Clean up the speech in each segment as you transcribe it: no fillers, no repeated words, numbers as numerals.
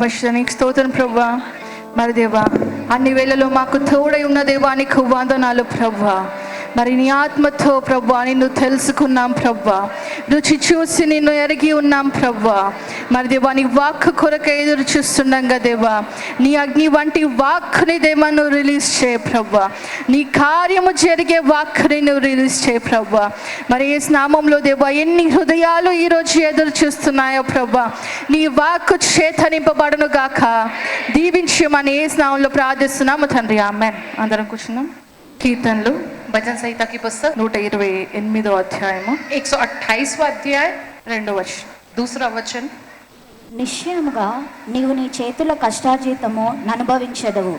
పరిశుద్ధ నీకు స్తోత్రం ప్రభువా. మరి దేవా, అన్ని వేళలో మాకు తోడై ఉన్న దేవా నీకు వందనాలు ప్రభువా. మరి నీ ఆత్మతో ప్రభువా నిన్ను తెలుసుకున్నాం ప్రభువా, రుచి చూసి నిన్ను ఎరిగి ఉన్నాం ప్రభువా. మరి దేవా, నీ వాక్ కొరకు ఎదురు చూస్తుండగా దేవా, నీ అగ్ని వంటి వాక్ని దేవా నువ్వు రిలీజ్ చేయ ప్రభువా. నీ కార్యము జరిగే వాక్ని నువ్వు రిలీజ్ చేయ ప్రభువా. మరి ఈ నామంలో దేవా ఎన్ని హృదయాలు ఈరోజు ఎదురు చూస్తున్నాయో ప్రభువా, నీ వాక్కు చేత నింపబడును గాక. దీవించమని ఏ నామంలో ప్రార్థిస్తున్నాము తండ్రి, ఆమేన్. అందరం కూర్చున్నాం. కీర్తనలు भजन संहिता की पुस्तक 128వ అధ్యాయము 128वां अध्याय 2వ వచనం. दूसरा वचन. నిశ్చయముగా నీవు నీ చేతుల కష్టార్జితము అనుభవించదవు,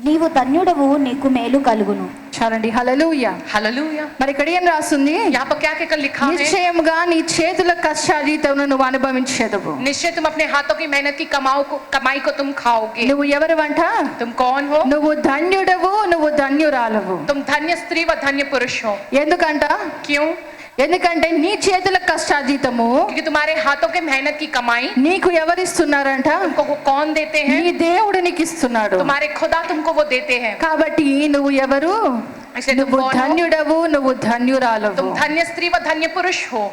నీవు ధన్యుడవు, నీకు మేలు కలుగును. చాలండి. హల్లెలూయా, हालेलुया. మరి ఇక్కడ ఏం రాస్తుంది? यहाँ पर क्या क्या लिखा है? నిశ్చయముగా నీ చేతుల కష్టార్జితమును నువ్వు అనుభవించేదవు. निश्चय तुम अपने हाथों की मेहनत की कमाई को तुम खाओगे. నువ్వు ఎవరివంట? तुम कौन हो? నువ్వు ధన్యుడవు, నువ్వు ధన్యురాలవు. तुम धन्य स्त्री व धन्य पुरुष हो. ఎందుకంట? क्यों? ఎందుకంటే నీ చేతుల కష్టార్జితము क्योंकि तुम्हारे हाथों के मेहनत की कमाई నీకు ఎవరిస్తున్నారంట? तुमको वो कौन देते हैं? నీ దేవుడు నీకు ఇస్తున్నాడు. तुम्हारे खुदा तुमको वो देते हैं. కాబట్టి నువ్వు ఎవరు? నువ్వు ధన్యుడవు, నువ్వు ధన్యురాలవు. तुम धन्य स्त्री व धन्य पुरुष हो.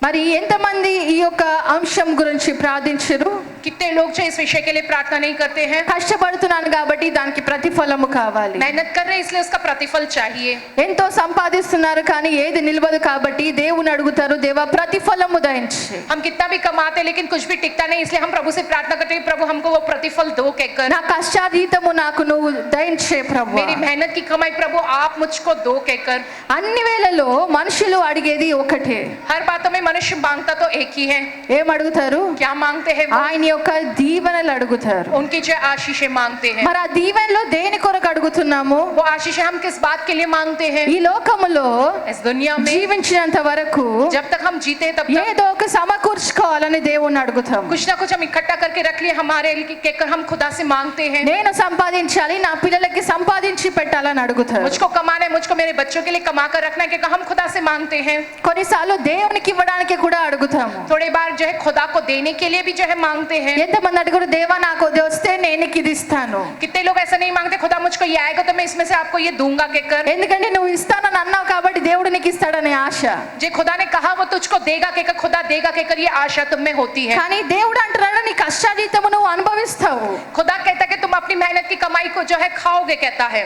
మరి ఎంతమంది ఈ యొక్క అంశం గురించి ప్రార్థించరు? कितने लोग जो इस विषय के लिए प्रार्थना नहीं करते हैं? కష్టపడుతున్నాను కాబట్టి దానికి ప్రతిఫలము కావాలి. मेहनत कर रहे हैं इसलिए उसका प्रतिफल चाहिए. ఎంతో సంపాదిస్తున్నారు కానీ ఏది నిలవదు కాబట్టి దేవుని అడుగుతారు, దేవా ప్రతిఫలము దయచే. हम कितना भी कमाते लेकिन कुछ भी टिकता नहीं, इसलिए हम प्रभु से प्रार्थना करते हैं, प्रभु हमको वो प्रतिफल दो कहकर. నా కష్టార్జితము నాకు నువ్వు దయచే ప్రభు. मेरी मेहनत की कमाई प्रभु आप मुझको दो कहकर. అన్ని వేళలో మనుషులు అడిగేది ఒకటే. हर बातों में मनुष्य मांगता तो एक ही है. ఏం అడుగుతారు? क्या मांगते हैं? ఆయన యొక్క దీవెనలు అడుగుతారు. उनकी जो आशीषें मांगते हैं. మరి ఆ దీవెనలో దేని కొరకు అడుగుతున్నాము? वो आशीषें हम किस बात के लिए मांगते हैं? ఈ లోకములో इस दुनिया में జీవించినంత వరకు जब तक हम जीते तब तक ఏదో ఒక సమకూర్చుకోవాలని దేవుణ్ణి అడుగుతాం. कुछ ना कुछ हम इकट्ठा करके रख लिए हमारे लिए कहकर हम खुदा से मांगते हैं. నేను సంపాదించాలి, నా పిల్లలకి సంపాదించి పెట్టాలని అడుగుతారు. मुझको कमाना है, मुझको मेरे बच्चों के लिए कमा कर रखना है, कहकर हम खुदा से मांगते हैं. కొన్నిసార్లు దేవునికి ఇవ్వడానికి కూడా అడుగుతాము. थोड़ी बार जो है खुदा को देने के लिए भी जो है मांगते हैं. ఎంతమంది అడుగురు, దేవా నాకు ఇది వస్తే నేను నీకు ఇది ఇస్తాను. कितने लोग ऐसा नहीं मांगते, खुदा मुझको ये आएगा तो मैं इसमें से आपको ये दूंगा कहकर. ఎందుకంటే నువ్వు ఇస్తానని అన్నావు కాబట్టి దేవుడు నీకు ఇస్తాడనే ఆశ. जे खुदा ने कहा वो तुझको देगा कहकर, खुदा देगा कहकर ये आशा तुम में होती है. కానీ దేవుడు అంటున్నాడు నీ కష్టార్జితము నువ్వు అనుభవిస్తావు. खुदा कहता है कि तुम अपनी मेहनत की कमाई को जो है खाओगे कहता है.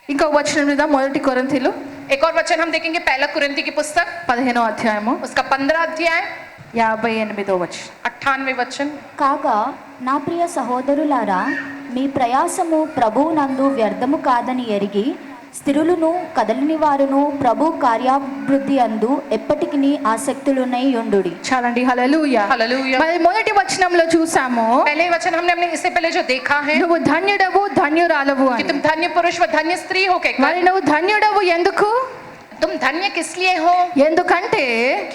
ఇంకో వచనం మీద 1 కొరింథీలు एक और वचन हम देखेंगे, पहला कुरिन्थी की पुस्तक 15వ అధ్యాయము उसका 15 अध्याय 58వ వచనం. 98 वचन. కాగా నా ప్రియ సహోదరులారా, మీ ప్రయాసము ప్రభువునందు వ్యర్థము కాదని ఎరిగి స్థిరులను కదలని వారును ప్రభు కార్యాభివృద్ధి అందు ఎప్పటికీ ఆసక్తులునై యుండుడి. చాలండి. హల్లెలూయా, हालेलुया. మరి మొదటి వచనంలో చూసాము, पहले वचन हमने इससे पहले जो देखा है నువ్వు ధన్యుడవు, ధన్యురాలవు कि అని. तुम धन्य पुरुष व धन्य स्त्री हो कहकर. మరి నువ్వు ధన్యుడవు ఎందుకు? तुम धन्य किस लिए हो? ఎందుకంటే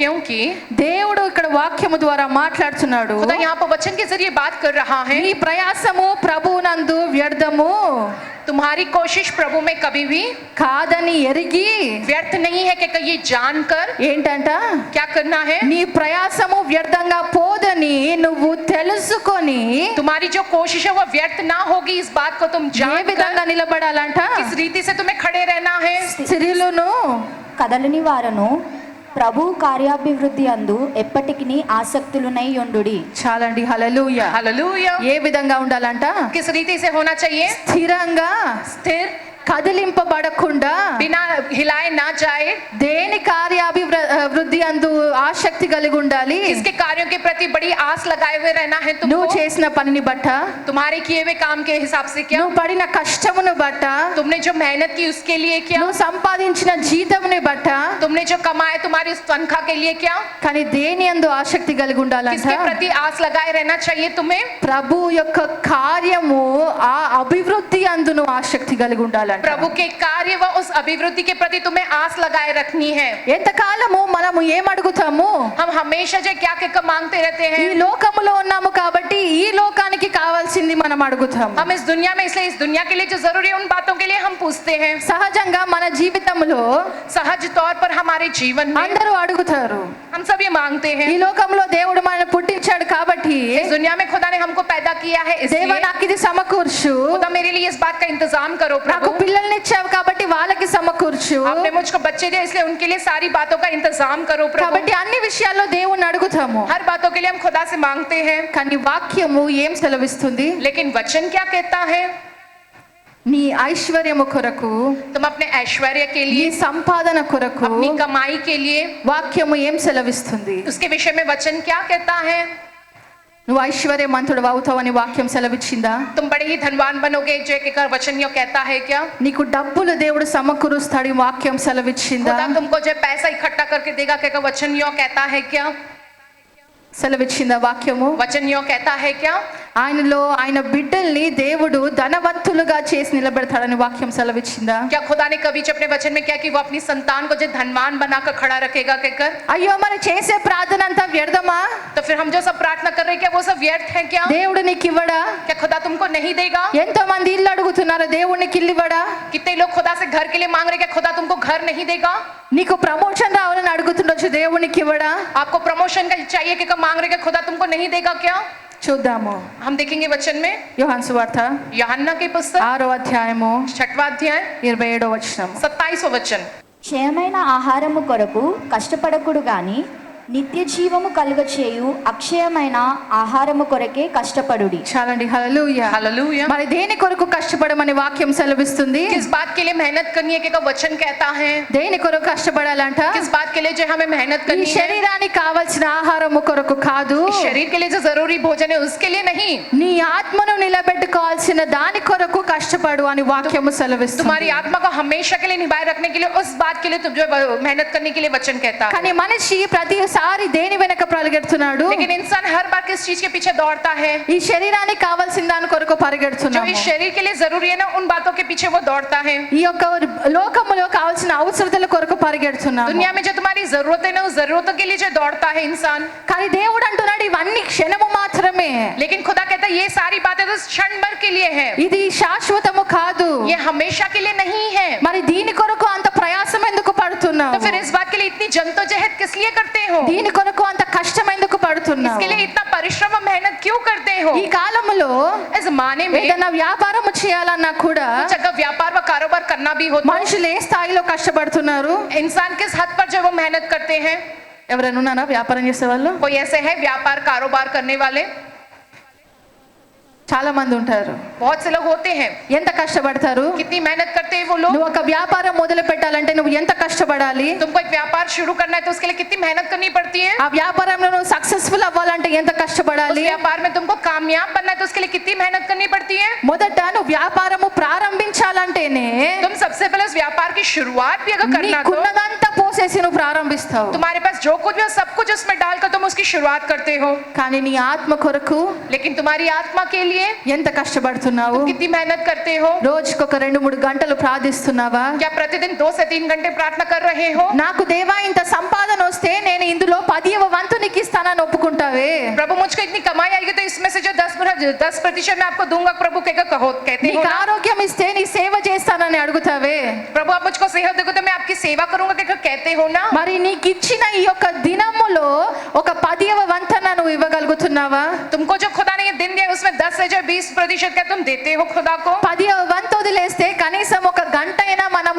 क्योंकि దేవుడు ఇక్కడ వాక్యము ద్వారా మాట్లాడుతున్నాడు. खुदा यहाँ पर वचन के जरिए बात कर रहा है. నీ ప్రయాసము ప్రభువునందు వ్యర్థము तुम्हारी कोशिश प्रभु में कभी भी కాదని ఎరిగి व्यर्थ नहीं है कहकर, ये जानकर ఏంటంట? क्या करना है? నీ ప్రయాసము వ్యర్థంగా పోదని నువ్వు తెలుసుకొని तुम्हारी जो कोशिश है वो व्यर्थ ना होगी, इस बात को तुम ఏ जानकर విధంగా నిలబడాలంట? किस रीति से तुम्हें खड़े रहना है. స్త్రీలను కదలని వారును ప్రభు కార్యాభివృద్ధి అందు ఎప్పటికీ ఆసక్తులునై యుండుడి. చాలండి. హల్లెలూయా. हालेलुया. ఏ విధంగా ఉండాలంట? किस रीति से होना चाहिए? స్థిరంగా, स्थिर, కదిలింపబడకుండా, बिना हिलाए ना जाए. దేని కార్యాభివృద్ధి అందు ఆసక్తి కలిగి ఉండాలి? किसके कार्यों के प्रति बड़ी आस लगाए हुए रहना है నువ్వు तुमको. చేసిన పనిని బట్ట, तुम्हारे किए हुए काम के हिसाब से क्या? నువ్వు పడిన కష్టమును బట్ట, तुमने जो मेहनत की उसके लिए क्या? నువ్వు సంపాదించిన జీతముని బట్ట. तुमने जो कमाए तुम्हारी उस तनख्वाह के लिए क्या? కానీ దేని యందు ఆసక్తి కలిగి ఉండాలంట? किसके प्रति आस लगाए रहना चाहिए तुम्हें? ప్రభు యొక్క కార్యము ఆ అభివృద్ధి అందు నువ్వు ఆసక్తి కలిగి ఉండాలంట. प्रभु के कार्य व उस अभिवृद्धि के प्रति तुम्हें आस लगाए रखनी है. ఎంతకాలము మనము ఏం అడుగుతాము? हम हमेशा जो क्या क्या मांगते रहते ఈ हैं। లోకములో ఉన్నాము కాబట్టి ఈ లోకానికి కావాల్సింది మనం అడుగుతాం. हम इस दुनिया में, इसलिए इस दुनिया के लिए जो जरूरी है उन बातों के लिए हम पूछते हैं। సహజంగా మన జీవితంలో सहज तौर पर हमारे जीवन में అందరూ అడుగుతారు. हम सब ये मांगते ఈ हैं। లోకంలో దేవుడు మనల్ని పుట్టించాడు కాబట్టి इस दुनिया में खुदा ने हमको पैदा किया है, దేవా इसलिए నాకు ఇది సమకూర్చు, खुदा मेरे लिए इस बात का इंतजाम करो నాకు प्रभु। పిల్లల్ని ఇచ్చావు కాబట్టి వాళ్ళకి సమకూర్చు. आपने मुझको बच्चे दिए, इसलिए उनके लिए सारी बातों का इंतजाम करो प्रभु। కాబట్టి అన్ని విషయాల్లో దేవుణ్ణి అడుగుతాము. हर बातों के लिए हम खुदा से मांगते हैं, కానీ వాక్యము ఏం సెలవిస్తుంది? लेकिन वचन क्या कहता है? నీ ఐశ్వర్యము కొరకు, तुम अपने ऐश्वर्य के నీ लिए, సంపాదన కొరకు अपनी कमाई के लिए, వాక్యము ఏం సెలవిస్తుంది? उसके विषय में वचन क्या कहता है? నువ్వు ఐశ్వర్యవంతుడు అవుతావని వాక్యం సెలవిచ్చిందా? तुम बड़े ही धनवान बनोगे जो एक वचन यो कहता है क्या? నీకు డబ్బులు దేవుడు సమకూరుస్తాడు వాక్యం సెలవిచ్చిందా? खुदा तुमको जो पैसा इकट्ठा करके देगा क्या वचन यो कहता है क्या? సెలవిచ్చిందా వాక్యము? वचन यो कहता है क्या? ఆయనలో ఆయన బిడ్డల్ని దేవుడు ధనవంతులుగా చేసి నిలబెడతాడని వాక్యం సెలవిచ్చిందా? क्या खुदा ने कभी जो अपने वचन में क्या कि वो अपनी संतान को जो धनवान बनाकर खड़ा रखेगा कहकर? అయ్యో మరి చేసే ప్రార్థన అంతా వ్యర్థమా? तो फिर हम जो सब प्रार्थना कर रहे हैं क्या वो सब व्यर्थ है क्या? దేవుడు నీకు ఇవ్వడా? क्या खुदा तुमको नहीं देगा? ఎంతో మంది ఇల్లు అడుగుతున్నారు, దేవుడికి ఇల్లు ఇవ్వడా? कितने लोग खुदा से घर के लिए मांग रहे हैं, क्या खुदा तुमको घर नहीं देगा? నీకు ప్రమోషన్ రావాలని అడుగుతుండొచ్చు, దేవునికి ఇవ్వడా? आपको प्रमोशन का चाहिए क्या मांग रहे हैं, क्या खुदा तुमको नहीं देगा क्या? చూద్దాము. हम देखेंगे वचन में యోహాను సువార్త यूहन्ना की पुस्तक 6వ అధ్యాయము 6वां अध्याय 27వ వచనం. 27वां वचन। క్షయమైన ఆహారము కొరకు కష్టపడకుడు గాని నిత్య జీవము కలుగచేయు అక్షయమైన ఆహారము కొరకే కష్టపడుడి. చాలండి. హల్లెలూయా. हालेलुया। మరి దేని కొరకు కష్టపడమని వాక్యం సెలవిస్తుంది? किस बात के लिए मेहनत करनी है क्या वचन कहता है? దేని కొరకు కష్టపడాలంట? किस बात के लिए जो हमें मेहनत ఈ करनी है? శరీరానికి కావాల్సిన ఆహారము కొరకు కాదు, इस शरीर के लिए जो जरूरी भोजन है उसके लिए नहीं। నీ ఆత్మను నిలబెట్టుకోవాల్సిన దాని కొరకు కష్టపడు అని వాక్యము సెలవిస్తుంది. तुम्हारी आत्मा को हमेशा के लिए निभाए रखने के लिए उस बात के लिए तुम जो मेहनत करने के लिए वचन कहता है। కానీ మనిషి ప్రతిసారి దేని వెనక పరిగెడుతున్నాడు? लेकिन इंसान हर बार किस चीज के पीछे दौड़ता है? ఈ శరీరానికి కావాల్సిన దాని కొరకు जो పరిగెడుతున్నాము. इस शरीर के लिए जरूरी है ना उन बातों के पीछे वो दौड़ता है। ఈ యొక్క లోకములో కావాల్సిన అవసరతల కొరకు పరిగెడుతున్నాము. दुनिया में जो तुम्हारी जरूरत है ना उस जरूरतों के लिए जो दौड़ता है इंसान। కానీ దేవుడు అంటున్నాడు ఇవన్నీ క్షణము మాత్రమే, लेकिन खुदा कहता है ये सारी बातें तो क्षण भर के लिए है, ఇది శాశ్వతము కాదు. ये हमेशा के लिए नहीं है। మరి దీని కొరకు అంత ప్రయాసం ఎందుకు పడుతున్నావు? तो फिर इस बात के लिए इतनी जद्दोजहद किस लिए करते हो? దీని కొరకు అంత కష్టం ఎందుకు పడుతున్నావు? इसके लिए इतना परिश्रम और मेहनत क्यों करते हो? ఈ కాలములో इस जमाने में ఏదైనా వ్యాపారం చేయాలన్నా కూడా कुछ अगर व्यापार व कारोबार करना भी हो तो మనుషులు ఏ స్థాయిలో కష్టపడుతున్నారు? इंसान किस हद पर जो वो मेहनत करते हैं? ఎవరైనా ఉన్నారా వ్యాపారం చేసే వాళ్ళు? कोई ऐसे है व्यापार कारोबार करने वाले? చాలా మంది ఉంటారు. बहुत से लोग होते हैं। ఎంత కష్టపడతారు? कितनी मेहनत करते हैं वो लोग? నువ్వు ఒక వ్యాపారం మొదలు పెట్టాలంటే నువ్వు ఎంత కష్టపడాలి? तुमको एक व्यापार शुरू करना है तो उसके लिए कितनी मेहनत करनी पड़ती है? ఆ వ్యాపారంలో నువ్వు సక్సెస్ఫుల్ అవ్వాలంటే ఎంత उस కష్టపడాలి? व्यापार में तुमको कामयाब बनना है तो उसके लिए कितनी मेहनत करनी पड़ती है? మొదట నువ్వు వ్యాపారము ప్రారంభించాలంటేనే तुम सबसे पहले उस व्यापार की शुरुआत भी अगर करना तो నీకున్నదంతా పోసేసి నువ్వు ప్రారంభిస్తావు. तुम्हारे पास जो कुछ भी हो सब कुछ उसमें डालकर तुम उसकी शुरुआत करते हो। కానీ నీ ఆత్మ కొరకు लेकिन तुम्हारी आत्मा के लिए ఎంత కష్టపడుతున్నావు? तुम कितनी मेहनत करते हो? రోజుకొక 2-3 గంటలు ప్రార్థిస్తున్నావా? क्या प्रतिदिन 2 से 3 घंटे प्रार्थना कर रहे हो? నాకు దేవా ఇంత సంపాదన వస్తే నేను ఇందులో 10వ వంతు నీకు ఇస్తానని ఒప్పుకుంటావే? प्रभु मुझको इतनी कमाई आएगी तो इसमें से जो 10% मैं आपको दूंगा प्रभु कहते हो నీకు ना? ఆరోగ్యం ఇస్తే నీ సేవ చేస్తానని అడుగుతావే? प्रभु आप मुझको सेहत दोगे तो मैं आपकी सेवा करूंगा कहते हो ना? మరి నీకు ఇచ్చిన ఈ యొక్క దినములో ఒక 10వ వంతన నువ్వు ఇవ్వగలుగుతున్నావా? तुमको जो खुदा ने ये दिन दिया उसमें 10 से जो 20% क्या तुम देते हो खुदा को? 10వ వంతు వదిలేస్తే కనీసం ఒక గంట అయినా మనం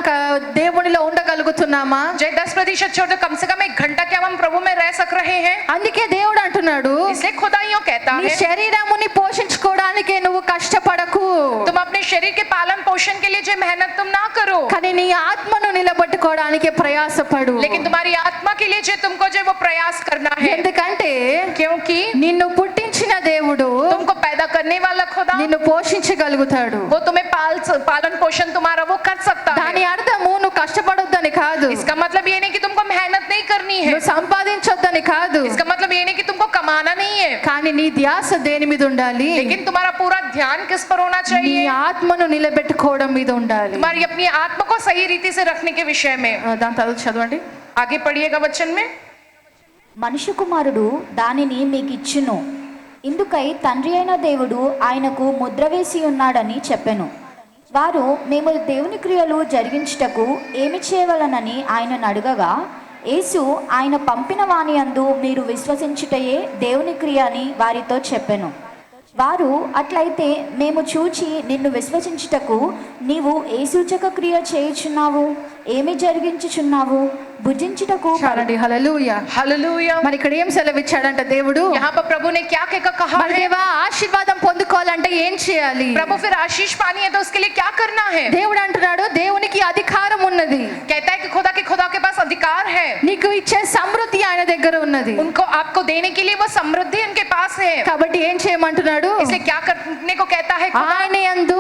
దేవునిలో ఉండగలుగుతున్నామా? जो 10% छोड़ दो कम से कम 1 घंटा क्या हम प्रभु में रह सक रहे हैं? అందుకే దేవుడు అంటున్నాడు इसलिए खुदा यूं कहता నీ है శరీరముని పోషించుకోవడానికి నువ్వు కష్టపడకు, तुम अपने शरीर के पालन पोषण के लिए जो मेहनत तुम ना करो, కానీ నీ ఆత్మను నిలబెట్టుకోవడానికి ప్రయాసపడు. लेकिन तुम्हारी आत्मा के लिए जो तुमको जो वो प्रयास करना है। ఎందుకంటే क्योंकि నిన్ను పుట్టించిన దేవుడు तुमको पैदा करने वाला खुदा నిన్ను పోషించగలుగుతాడు. वो तुम्हें पालन पोषण तुम्हारा वो कर सकता దాని है। అర్థము నువ్వు కష్టపడొద్దని కాదు, इसका मतलब ये नहीं कि तुमको मेहनत नहीं करनी है, నువ్వు సంపాదించొద్దని కాదు, इसका मतलब ये नहीं कि तुमको कमाना नहीं है, కానీ నీ ధ్యాస దేని మీద ఉండాలి? लेकिन तुम्हारा पूरा ध्यान किस पर होना నీ चाहिए? ఆత్మను నిలబెట్టుకోవడం మీద ఉండాలి. तुम्हारी अपनी आत्मा को सही रीति से रखने के विषय में। దాని తర్వాత చదవండి. आगे पढ़िएगा वचन में। మనుష్య కుమారుడు దానిని మీకు ఇచ్చును. ఇందుకై తండ్రి అయిన దేవుడు ఆయనకు ముద్ర వేసి ఉన్నాడని చెప్పెను. వారు, మేము దేవుని క్రియలు జరిగించుటకు ఏమి చేయవలనని ఆయనను అడగగా, యేసు ఆయన పంపిన వాని యందు మీరు విశ్వసించుటయే దేవుని క్రియ అని వారితో చెప్పెను. వారు, అట్లయితే మేము చూచి నిన్ను విశ్వసించుటకు నీవు ఏ సూచక క్రియ చేయుచున్నావు, ఏమి జరిగించుచున్నావు, భుజించుటకు చాలండి. హల్లెలూయా, हालेलुया। మరి ఇక్కడ ఏం సెలవిచ్చాడంట దేవుడు? यहाँ पर प्रभु ने क्या क्या कहा మరి है? దేవా ఆశీర్వాదం పొందుకోవాలంటే ఏం చేయాలి? प्रभु फिर आशीष पानी है तो उसके लिए क्या करना है? దేవుడు అంటున్నాడు దేవునికి అధికారం ఉన్నది, कहता है कि खुदा के पास अधिकार है, నీకు ఇచ్చే సమృద్ధి ఆయన దగ్గర ఉన్నది. उनको आपको देने के लिए वो समृद्धि उनके पास है। కాబట్టి ఏం చేయమంటున్నాడు? इसलिए क्या करने को कहता है खुदा? ఆయన యందు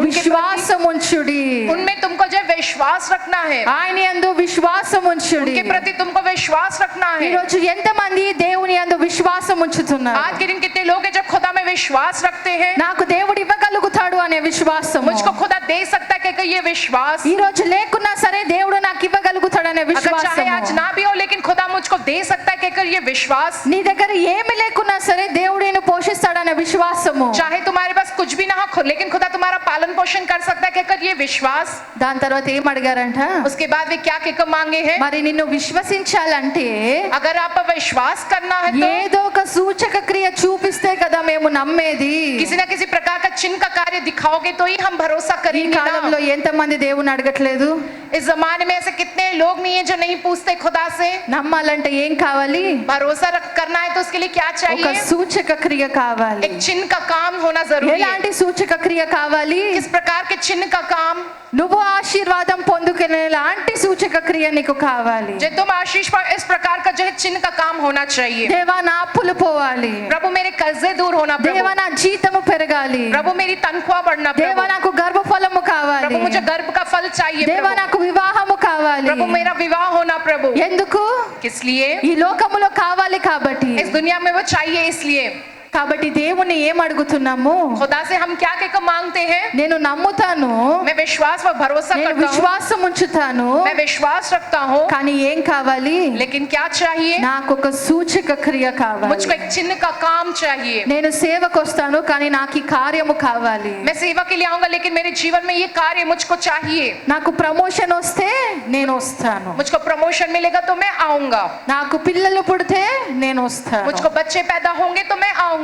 విశ్వాసం ఉంచుడి, उनमें तुमको जो विश्वास रखना है, ఆయన యందు విశ్వాసం ఉంచుడి. उनके प्रति तुमको विश्वास रखना ఈ है। రోజు ఎంతమంది దేవుని యందు విశ్వాసం ఉంచుతున్నారు? आज के दिन कितने लोग हैं जो खुदा में विश्वास रखते हैं? నాకు దేవుడు ఇవ్వగలుగుతాడు అనే విశ్వాసం. मुझको खुदा दे सकता है कि ये विश्वास, ఈ రోజు లేకున్నా సరే దేవుడు నాకు ఇవ్వగలుగుతాడు అనే अगर चाहे విశ్వాసం. आज ना भी हो लेकिन खुदा मुझको दे सकता है कि ये विश्वास, నీ దగ్గర ఏమి లేకున్నా సరే దేవుడు నిన్ను పోషిస్తాడనే విశ్వాసము. चाहे तुम्हारे पास कुछ भी ना हो लेकिन खुदा तुम्हारा पालन पोषण कर सकता है कि ये विश्वास। దాని తర్వాత ఏం అడిగారంట? उसके बाद वे क्या कहकर मांगे हैं? మరి నిన్ను విశ్వసించాలంటే अगर आप विश्वास करना है तो ఏదో ఒక సూచక క్రియ చూపిస్తే కదా మేము నమ్మేది. किसी ना किसी प्रकार का चिन्ह का कार्य दिखाओगे तो ही हम भरोसा ఈ करेंगे కాలంలో ना। ఎంతమంది దేవుని అడగట్లేదు? इस जमाने में ऐसे कितने लोग नहीं है जो नहीं पूछते खुदा से। నమ్మాలంటే ఏం కావాలి? भरोसा करना है तो उसके लिए क्या ఒక चाहिए? సూచక క్రియ కావాలి. एक चिन्ह का काम होना जरूरी है। ఎలాంటి సూచక క్రియ కావాలి? किस प्रकार के चिन्ह का काम? నువ్వు ఆశీర్వాదం పొందుకునేలాంటి సూచక క్రియ నీకు కావాలి. जो तुम आशीष पर इस प्रकार का जो है चिन्ह का काम होना चाहिए। దేవా నా అప్పులు పోవాలి, प्रभु मेरे कर्जे दूर होना, దేవా నా జీతము పెరగాలి, प्रभु मेरी तनख्वाह बढ़ना, దేవా నాకు గర్భఫలము కావాలి, प्रभु मुझे गर्भ का फल चाहिए, దేవా నాకు వివాహము కావాలి. प्रभु मेरा विवाह होना। प्रभु ఎందుకు? किस लिए? ఈ లోకములో కావాలి కాబట్టి. इस दुनिया में वो चाहिए इसलिए। కాబట్టి దేవుని ఏం అడుగుతున్నాము? खुदा से हम क्या कहकर मांगते हैं? నేను నమ్ముతాను, मैं विश्वास पर भरोसा నేను करता हूँ, విశ్వాసం ఉంచుతాను, मैं विश्वास रखता हूँ, కానీ ఏం కావాలి? लेकिन क्या चाहिए? నాకు ఒక సూచక క్రియ కావాలి. मुझको एक चिन्ह का काम चाहिए। నేను సేవకు వస్తాను కానీ నాకు ఈ కార్యము కావాలి. मैं सेवा के लिए आऊंगा लेकिन मेरे जीवन में ये कार्य मुझको चाहिए। నాకు ప్రమోషన్ వస్తే నేను వస్తాను, मुझको प्रमोशन मिलेगा तो मैं आऊंगा, నాకు పిల్లలు పుడితే నేను వస్తాను, मुझको बच्चे पैदा होंगे तो मैं आऊंगा,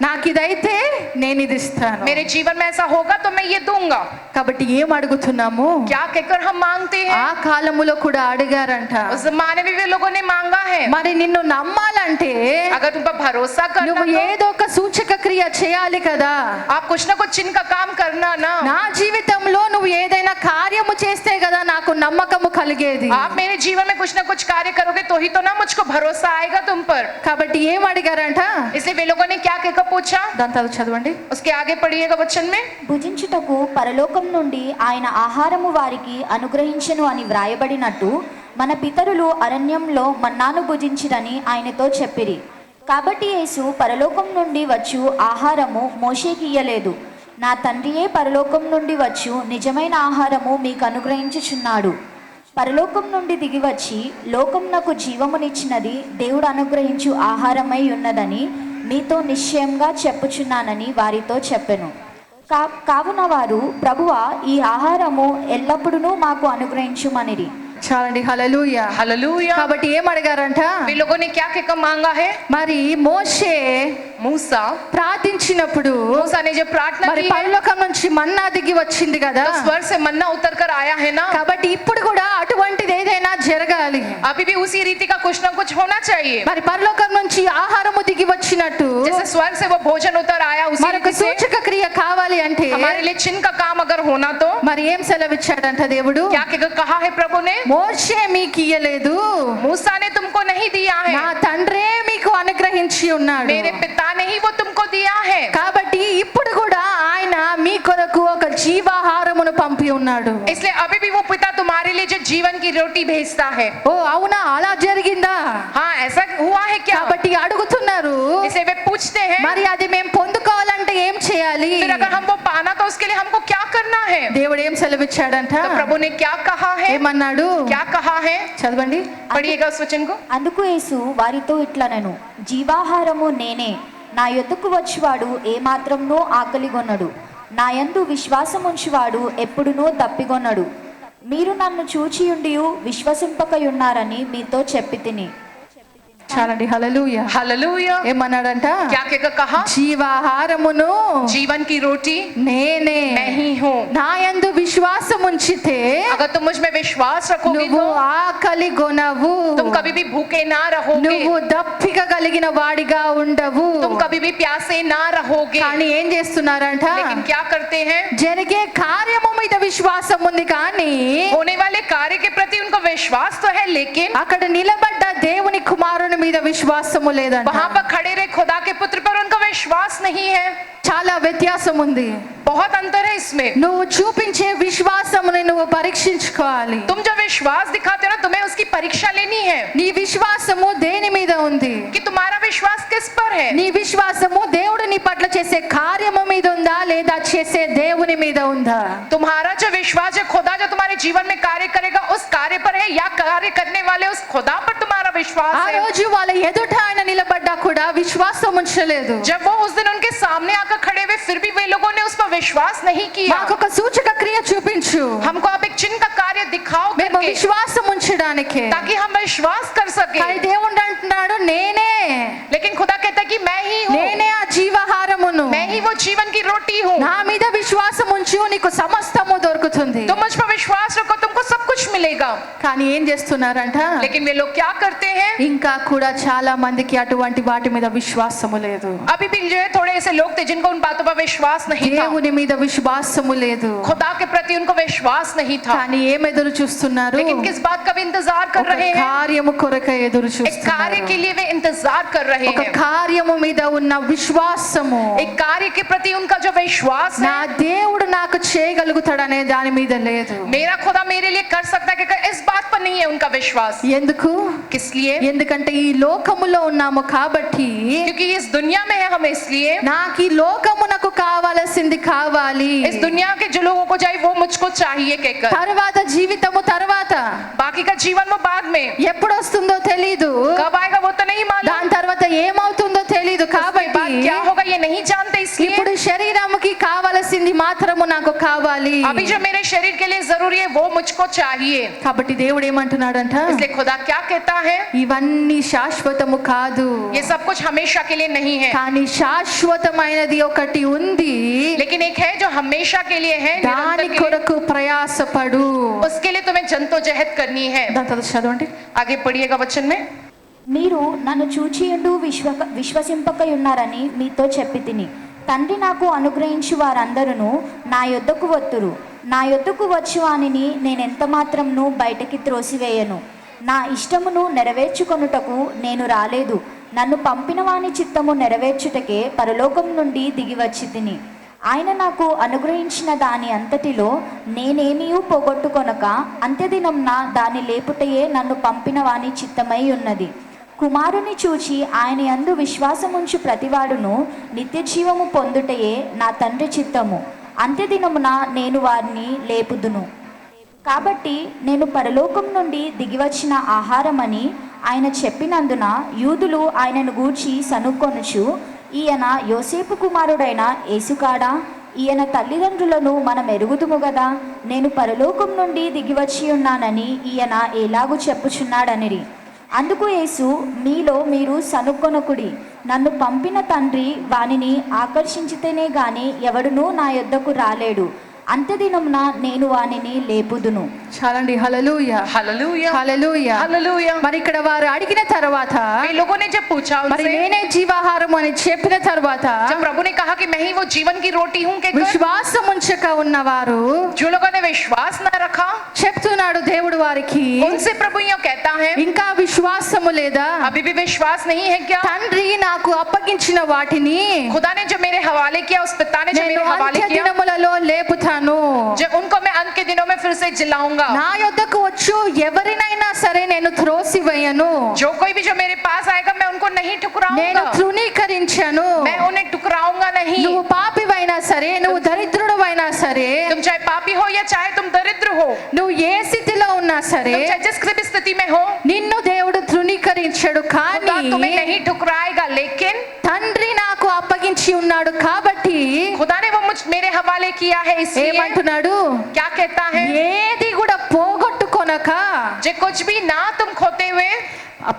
నాకు ఇదైతే నేను ఇది ఇస్తాను. मेरे जीवन में ऐसा होगा तो मैं ये दूंगा। కాబట్టి ఏం అడుగుతున్నాము? क्या कहकर हम मांगते ఆ हैं? కాలములో కూడా అడిగారంట. उस जमाने में भी लोगों ने मांगा है। మరి నిన్ను నమ్మాలంటే अगर तुम पर भरोसा करना నువ్వు तो ఏదో ఒక సూచక క్రియ చేయాలి కదా. आप कुछ ना कुछ चिन्ह का काम करना ना। నా జీవితంలో నువ్వు ఏదైనా కార్యము చేస్తే కదా నాకు నమ్మకము కలిగేది. आप मेरे जीवन में कुछ ना कुछ कार्य करोगे तो ही तो ना मुझको भरोसा आएगा तुम पर। కాబట్టి ఏం అడిగారంట? इसलिए वे लोगों ने क्या कहकर पूछा? దాని తర్వాత చదవండి. उसके आगे पढ़िएगा वचन में। భుజించుటకు పరలోకం నుండి ఆయన ఆహారము వారికి అనుగ్రహించెను అని వ్రాయబడినట్టు మన పితరులు అరణ్యంలో మన్నాను భుజించిరని ఆయనతో చెప్పిరి. కాబట్టి యేసు పరలోకం నుండి వచ్చు ఆహారము మోషేకి ఇయ్యలేదు, నా తండ్రియే పరలోకం నుండి వచ్చు నిజమైన ఆహారము మీకు అనుగ్రహించుచున్నాడు. పరలోకం నుండి దిగివచ్చి లోకమునకు జీవమునిచ్చినది దేవుడు అనుగ్రహించు ఆహారమై ఉన్నదని మీతో నిశ్చయంగా చెప్పుచున్నానని వారితో చెప్పెను. కావున వారు, ప్రభువా, ఈ ఆహారము ఎల్లప్పుడూ మాకు అనుగ్రహించుమనిరి. చాలండి. హల్లెలూయా, हालेलुया। కాబట్టి ఏం అడిగారంట? वे लोगों ने क्या कहकर मांगा है? మరి మోషే मूसा ప్రార్థించినప్పుడు मूसा ने जो प्रार्थना మరి की है, పరలోకం నుంచి మన్నా దిగి వచ్చింది కదా. तो स्वर्ग से मन्ना उतर कर आया है ना। కాబట్టి ఇప్పుడు కూడా అటువంటిది ఏదైనా జరగాలి. अभी भी उसी रीति का कुछ ना कुछ होना चाहिए। మరి పరలోకం నుంచి ఆహారము దిగి వచ్చినట్టు जैसे स्वर्ग से वो भोजन उतर आया उसी మరొక रीति से సూచక క్రియ కావాలి అంటే हमारे लिए चिन्ह का काम अगर होना तो మరి ఏం సెలవిచ్చాడంట దేవుడు? क्या कहकर कहा है प्रभु ने? మోషే మీకు ఇయ్యలేదు, मूसा ने तुमको नहीं दिया है, నా తండ్రే మీకు అనుగ్రహించి ఉన్నాడు. मेरे पिता ने ही वो तुमको दिया है। కాబట్టి ఇప్పుడు కూడా ఆయన మీ కొరకు ఒక జీవాహారమును పంపి ఉన్నాడు. इसलिए अभी भी वो पिता तुम्हारे लिए जो जीवन की रोटी भेजता है। ఓ అవునా, అలా జరిగిందా? हाँ, ऐसा हुआ है क्या? కాబట్టి అడుగుతున్నారు, इसे वे पूछते हैं మరి అది మేము పొందుకోవాలంటే ఏం చేయాలి? फिर अगर हम वो पाना तो तो उसके लिए हमको क्या करना है? దేవుడు ఏం సెలవిచ్చాడంట? तो प्रभु ने क्या कहा है? ఏమన్నాడు? क्या कहा है? చదవండి. पढ़िएगा उस वचन को. అందుకు యేసు వారితో ఇట్లనెను, జీవాహారము నేనే, నా యొద్దకు వచ్చువాడు ఏమాత్రమునో ఆకలిగొనడు, నా యందు విశ్వాసముంచువాడు ఎప్పుడునూ దప్పిగొనడు. మీరు నన్ను చూచియుండియు విశ్వసింపకయున్నారని మీతో చెప్పితిని. చాలండి. హల్లెలూయా. हालेलुया. ఏమన్నాడంట? क्या क्या कहा? జీవాహారమును जीवन की रोटी నేనే, मैं ही हूँ. నా యందు విశ్వాసం ఉంచితే अगर तुम मुझ में विश्वास रखोगे నువ్వు तो ఆకలి గొనవు, तुम कभी भी भूखे ना रहोगे, నువ్వు దప్పిక కలిగిన వాడిగా ఉండవు. तुम कभी भी प्यासे ना रहोगे. కానీ ఏం చేస్తున్నారంట? लेकिन क्या करते हैं? జరిగే కార్యము మీద విశ్వాసం ఉంది కానీ होने वाले कार्य के प्रति उनको विश्वास तो है, लेकिन అక్కడ నిలబడ్డ దేవుని కుమారుని మీద విశ్వాసము లేదంట. वहां पर खड़े रहे खुदा के पुत्र पर उनका विश्वास नहीं है. చాలా వ్యత్యాసం ఉంది. बहुत अंतर है इसमें. నువ్వు చూపించే విశ్వాసముని నువ్వు పరీక్షించుకోవాలి. तुम जो विश्वास दिखाते हो ना, तुम्हें उसकी परीक्षा लेनी है నీ విశ్వాసము దేని మీద ఉంది? कि तुम्हारा विश्वास किस पर है. నీ విశ్వాసము దేవుడు నీ పట్ల చేసే కార్యము మీద ఉందా లేదా చేసే దేవుని మీద ఉందా? तुम्हारा जो विश्वास है खुदा जो तुम्हारे जीवन में कार्य करेगा उस कार्य पर है, या कार्य करने वाले उस खुदा पर तुम्हारा विश्वास ఆ है. రోజు వాళ్ళ ఎదుట ఆయన నిలబడ్డా కూడా విశ్వాసం ఉంచలేదు. जब वो उस दिन उनके सामने आकर खड़े हुए, फिर भी वे लोगों ने उस पर विश्वास नहीं किया. మాకు ఒక సూచక క్రియ చూపించు, हमको आप एक चिन्ह का कार्य दिखाओ మేము करके, విశ్వాసం ఉంచడానికి. ताकि हम विश्वास कर सके. కానీ దేవుడు అంటున్నాడు నేనే, लेकिन खुदा कहता है कि मैं ही हूँ, నేనే ఆ జీవాహారమును, मैं ही वो जीवन की रोटी हूँ. నా మీద విశ్వాసం ఉంచు నీకు సమస్తము దొరుకుతుంది. तुम मुझ पर विश्वास रखो, तुमको सब कुछ मिलेगा. కానీ ఏం చేస్తున్నారంట? लेकिन वे लोग क्या करते हैं? ఇంకా కూడా చాలా మందికి అటువంటి వాటి మీద విశ్వాసము లేదు. अभी भी जो है थोड़े ऐसे लोग थे जिनको उन बातों पर विश्वास नहीं था, దేవుని మీద విశ్వాసము లేదు. खुदा के प्रति उनको विश्वास नहीं था. కానీ ఏం ఎదురు చూస్తున్నారు? लेकिन किस बात का भी इंतजार कर ఒక रहे हैं? కార్యము కొరకై ఎదురు एक कार्य చూస్తున్నారు. के लिए वे इंतजार कर रहे ఒక हैं. కార్యము మీద ఉన్న విశ్వాసము, एक कार्य के प्रति उनका जो विश्वास నా है, దేవుడు నాకు చేయగలుగుతాడనే దాని మీద లేదు. मेरा खुदा मेरे लिए कर सकता है कि इस बात पर नहीं है उनका विश्वास. ఎందుకు? किस लिए? ఎందుకంటే ఈ లోకములో ఉన్నాము కాబట్టి क्योंकि इस दुनिया में है हम, इसलिए నాకు ఈ లోకమునకు కావాల్సింది కావాలి, इस दुनिया के जो लोगों को चाहिए वो मुझको चाहिए कहकर, తర్వాత జీవితము తర్వాత बाकी का जीवन वो बाद में, ఎప్పుడు వస్తుందో తెలీదు, कब आएगा वो तो नहीं मालूम, దాని తర్వాత ఏమవుతుందో తెలీదు. उसके बाद కాబట్టి क्या होगा ये नहीं जानते. इसलिए ఇప్పుడు శరీరముకి కావాల్సింది మాత్రము నాకు కావాలి. अभी जो मेरे शरीर के लिए जरूरी है वो मुझको चाहिए. కాబట్టి దేవుడు ఏమంటున్నాడంట? इसलिए खुदा क्या कहता है? ఇవన్నీ శాశ్వతము కాదు, ये सब कुछ हमेशा के लिए नहीं है, కానీ శాశ్వతమైనది ఒకటి ఉంది. लेकिन एक है जो हमेशा के लिए है, निरंतर దాని के लिए. కొరకు ప్రయాసపడు. उसके लिए तुम्हें जद्दोजहद करनी है. దాని తర్వాత చదవండి. आगे पढ़िएगा वचन में. మీరు నన్ను చూచియుండు విశ్వసింపకయున్నారని మీతో చెప్పి తిని. తండ్రి నాకు అనుగ్రహించు వారందరూ నా యొద్దకు వత్తురు. నా యొద్దకు వచ్చు వానిని నేనెంత మాత్రంను బయటికి త్రోసివేయను. నా ఇష్టమును నెరవేర్చుకొనుటకు నేను రాలేదు, నన్ను పంపిన వాని చిత్తము నెరవేర్చుటకే పరలోకం నుండి దిగి వచ్చి తిని. ఆయన నాకు అనుగ్రహించిన దాని అంతటిలో నేనేమీ పోగొట్టుకొనక అంత్యదినంన దాని లేపుటయే నన్ను పంపిన వాని చిత్తమై ఉన్నది. కుమారుని చూచి ఆయన యందు విశ్వాసముంచు ప్రతివాడును నిత్య జీవము పొందుటయే నా తండ్రి చిత్తము. అంత్యదినమున నేను వారిని లేపుదును. కాబట్టి నేను పరలోకం నుండి దిగివచ్చిన ఆహారమని ఆయన చెప్పినందున యూదులు ఆయనను గూర్చి సనుక్కొనుచు, ఈయన యోసేపు కుమారుడైన యేసుకాడా? ఈయన తల్లిదండ్రులను మనం ఎరుగుదుము గదా. నేను పరలోకం నుండి దిగివచ్చి ఉన్నానని ఈయన ఎలాగూ చెప్పుచున్నాడనిరి. అందుకు యేసు, మీలో మీరు సనుక్కొనకుడి. నన్ను పంపిన తండ్రి వానిని ఆకర్షించితేనే గాని ఎవడునూ నా యొద్దకు రాలేడు. అంత్యదినమున నేను వానిని లేపుదును. చాలండి. హల్లెలూయా, हालेलुया, హల్లెలూయా. हालेलुया. మరి ఇక్కడ వారు అడిగిన తర్వాత, वे लोगों ने जब पूछा మరి उनसे, నేనే జీవాహారం అని చెప్పిన తర్వాత, जब प्रभु ने कहा कि मैं ही वो जीवन की रोटी हूँ कहकर, విశ్వాసం ఉంచక ఉన్నవారు जो लोगों ने विश्वास न रखा చెప్తున్నాడు దేవుడు వారికి, उनसे प्रभु यह कहता है, ఇంకా విశ్వాసము లేదా? अभी भी विश्वास नहीं है क्या? తండ్రి నాకు అప్పగించిన వాటిని खुदा ने जो मेरे हवाले किया, उस पिता ने जो నేను मेरे हवाले అంత్య किया, దినములలో లేపుతాను. जो उनको मैं अंत के दिनों में फिर से जिलाऊंगा. నా యొద్దకు వచ్చు ఎవరినైనా సరే నేను త్రోసివేయను. जो कोई भी जो मेरे पास आएगा मैं उनको नहीं నేను ठुकराऊंगा, తృణీకరించను. मैं उन्हें ठुकराऊंगा नहीं. నువ్వు పాపివైనా సరే, నువ్వు దరిద్రుడవైనా या चाहे तुम दरिद्र हो, నువ్వు ఏ స్థితిలో ఉన్నా సరే तुम चाहे जिस भी स्थिति में हो, నిన్ను దేవుడు తృణీకరించడు. खुदा కానీ तुम्हें नहीं ठुकराएगा। लेकिन తండ్రి నాకు అప్పగించి ఉన్నాడు కాబట్టి खुदा ने वो मेरे हवाले किया है, इसलिए ఏమంటున్నాడు, क्या कहता है, ఏది కూడా పోగొట్టుకొనక जो कुछ भी ना तुम खोते हुए,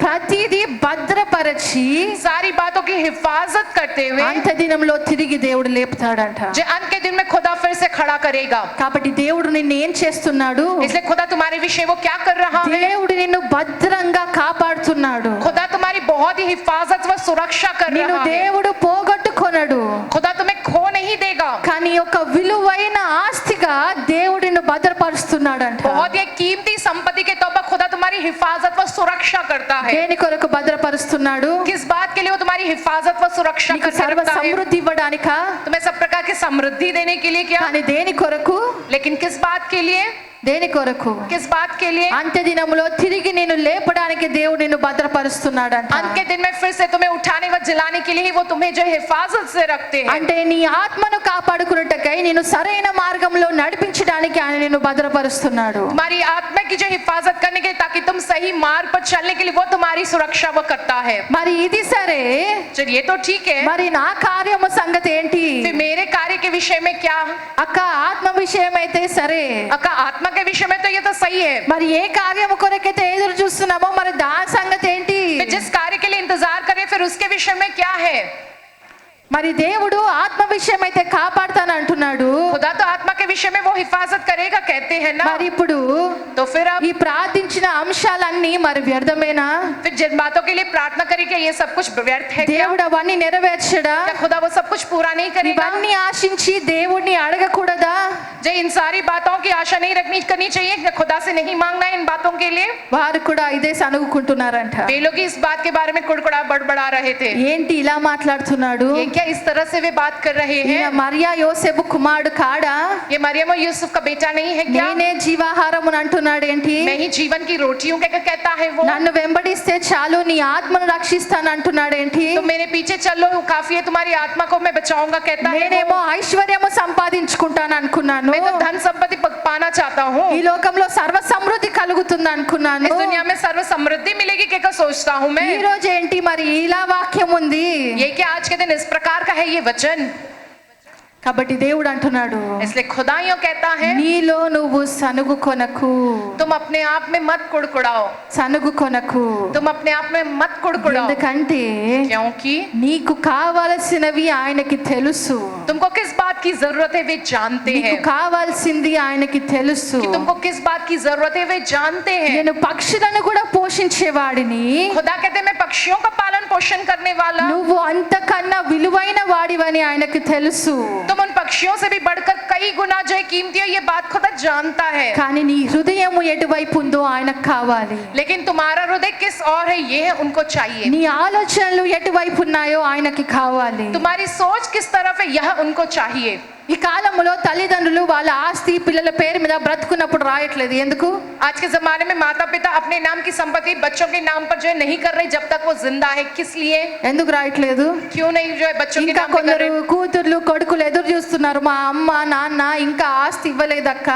ప్రతిదీ భద్రపరచి सारी बातों की हिफाजत करते हुए, అంత దినంలో తిరిగి దేవుడు లేపుతాడంట. जो अंत के दिन में खुदा फिर से खड़ा करेगा। కాబట్టి దేవుడు నిన్ను ఏం చేస్తున్నాడు, इसलिए खुदा तुम्हारे विषय वो क्या कर रहा है, దేవుడు నిన్ను భద్రంగా కాపాడుతున్నాడు. खुदा तुम्हारी बहुत ही हिफाजत व सुरक्षा कर నిన్ను रहा है। దేవుడు పోగొట్టుకొనడు, खुदा तुम्हें खो नहीं देगा, కానీ ఒక విలువైన ఆస్తిగా దేవుడు నిన్ను భద్రపరుస్తున్నాడంట. बहुत ही कीमती संपत्ति के तौर पर खुदा तुम्हारी हिफाजत व सुरक्षा करता है। దేని కొరకు భద్రపరుస్తున్నాడు, किस बात के लिए वो तुम्हारी हिफाजत व सुरक्षा నీకు करके సర్వ रखता है, సమృద్ధి ఇవ్వడానికా, तुम्हें सब प्रकार की समृद्धि देने के लिए क्या, కానీ దేని కొరకు, लेकिन किस बात के लिए, దేని కొరకు, किस बात के लिए, అంత్య దినములో తిరిగి నిన్ను లేపడానికి దేవుడు నిన్ను భద్రపరుస్తున్నాడంట. अंत के दिन में फिर से तुम्हें उठाने व जिलाने के लिए ही वो तुम्हें जो हिफाजत से रखते हैं। అంటే నీ ఆత్మను కాపాడుకున్నట్టుకై నిన్ను సరైన మార్గంలో నడిపించడానికి ఆయన నిన్ను భద్రపరుస్తున్నాడు. तुम्हारी आत्मा की जो हिफाजत करने के लिए, ताकि तुम सही मार्ग पर चलने के लिए वो तुम्हारी सुरक्षा वो करता है। మరి ఇది సరే, चलिए ये तो ठीक है, మరి నా కార్యము సంగతి ఏంటి, फिर मेरे कार्य के विषय में क्या, అక్క ఆత్మ విషయం అయితే సరే, अका आत्मा के विषय में तो ये तो सही है, మరి ఏ కార్యము కొరకైతే ఎదురు చూస్తున్నామో మరి దాని సంగతి ఏంటి, फिर जिस कार्य के लिए इंतजार करें फिर उसके विषय में क्या है। మరి దేవుడు ఆత్మ విషయం అయితే కాపాడుతాను అంటున్నాడు. खुदा तो आत्मा के विषय में वो हिफाजत करेगा कहते हैं ना, మరి ఇప్పుడు तो फिर अब ఈ ప్రార్థించిన అంశాలన్నీ మరి వ్యర్థమేనా, फिर जिन बातों के लिए प्रार्थना करी कि ये सब कुछ व्यर्थ है क्या, దేవుడు అవన్నీ నెరవేర్చడా, क्या खुदा वो सब कुछ पूरा नहीं करेगा। ఇవన్నీ ఆశించి దేవుడిని అడగకూడదా, जो इन सारी बातों की आशा नहीं करनी चाहिए, क्या खुदा से नहीं मांगना है इन बातों के लिए। వారు కూడా ఇదే సనుగుకుంటున్నారంట. वे लोग इस बात के बारे में कुड़कुड़ा बड़बड़ा रहे थे, ఏంటి ఇలా మాట్లాడుతున్నాడు, ये क्या इस तरह से वे बात कर रहे ఈయన हैं, మరియా యోసేపు కుమారుడు కాడా, ये मरियम और यूसुफ का बेटा नहीं है क्या, నేనే జీవాహారమును అంటున్నాడు ఏంటి, मैं ही जीवन की रोटी हूँ क्या कहता है वो, నన్ను వెంబడిస్తే చాలు నీ ఆత్మను రక్షిస్తాను అంటున్నాడు ఏంటి, तो मेरे पीछे चलो काफी है, तुम्हारी आत्मा को मैं बचाऊंगा कहता है నేనేమో वो। ఐశ్వర్యము సంపాదించుకుంటాను అనుకున్నాను, मैं तो धन संपत्ति पाना चाहता हूँ, ఈ లోకంలో సర్వ సమృద్ధి కలుగుతుంది అనుకున్నాను, इस दुनिया में सर्व समृद्धि मिलेगी क्या सोचता हूँ मैं। ఈ రోజు ఏంటి మరి ఇలా వాక్యం ఉంది, ये क्या आज के दिन इस प्रकार का है ये वचन, కాబట్టి దేవుడు అంటున్నాడు, इसलिए खुदा यूं कहता है నీలో నువ్వు సనుగు కొనకు, तुम अपने आप में मत कुड़कुड़ाओ, సనుగు కొనకు, तुम अपने आप में मत कुड़कुड़ाओ, ఎందుకంటే क्योंकि నీకు కావలసినవి ఆయనకి తెలుసు, तुमको किस बात की जरूरत है वे जानते నీకు हैं, కావాల్సింది ఆయనకి తెలుసు. कि तुमको किस बात की जरूरत है वे जानते हैं। నేను పక్షులను కూడా పోషించేవాడిని, खुदा कहते हैं मैं पक्षियों का पालन पोषण करने वाला, నువ్వు అంతకన్నా విలువైన వాడివని ఆయనకి తెలుసు, तुम उन पक्षियों से भी बढ़कर कई गुना जो है कीमती है, ये बात खुदा जानता है। కానీ నీ హృదయం ఎటువైపు ఉందో ఆయనకు కావాలి, लेकिन तुम्हारा हृदय किस और है ये उनको चाहिए, నీ ఆలోచనలు ఎటువైపు ఉన్నాయో ఆయనకి కావాలి. तुम्हारी सोच किस तरफ है यह उनको चाहिए। ఈ కాలంలో తల్లిదండ్రులు వాళ్ళ ఆస్తి పిల్లల పేరు మీద బ్రతుకున్నప్పుడు రాయట్లేదు, ఎందుకు, आज के जमाने में माता पिता अपने नाम की संपत्ति बच्चों के नाम पर जो है नहीं कर रहे जब तक वो जिंदा है, किस लिए, ఎందుకు రాయట్లేదు, क्यों नहीं जो है बच्चों के ఇంకా नाम पे कर కొందరు रहे, కూతుర్లు కొడుకులు ఎదురు చూస్తున్నారు, మా అమ్మ నాన్న ఇంకా ఆస్తి ఇవ్వలేదక్క,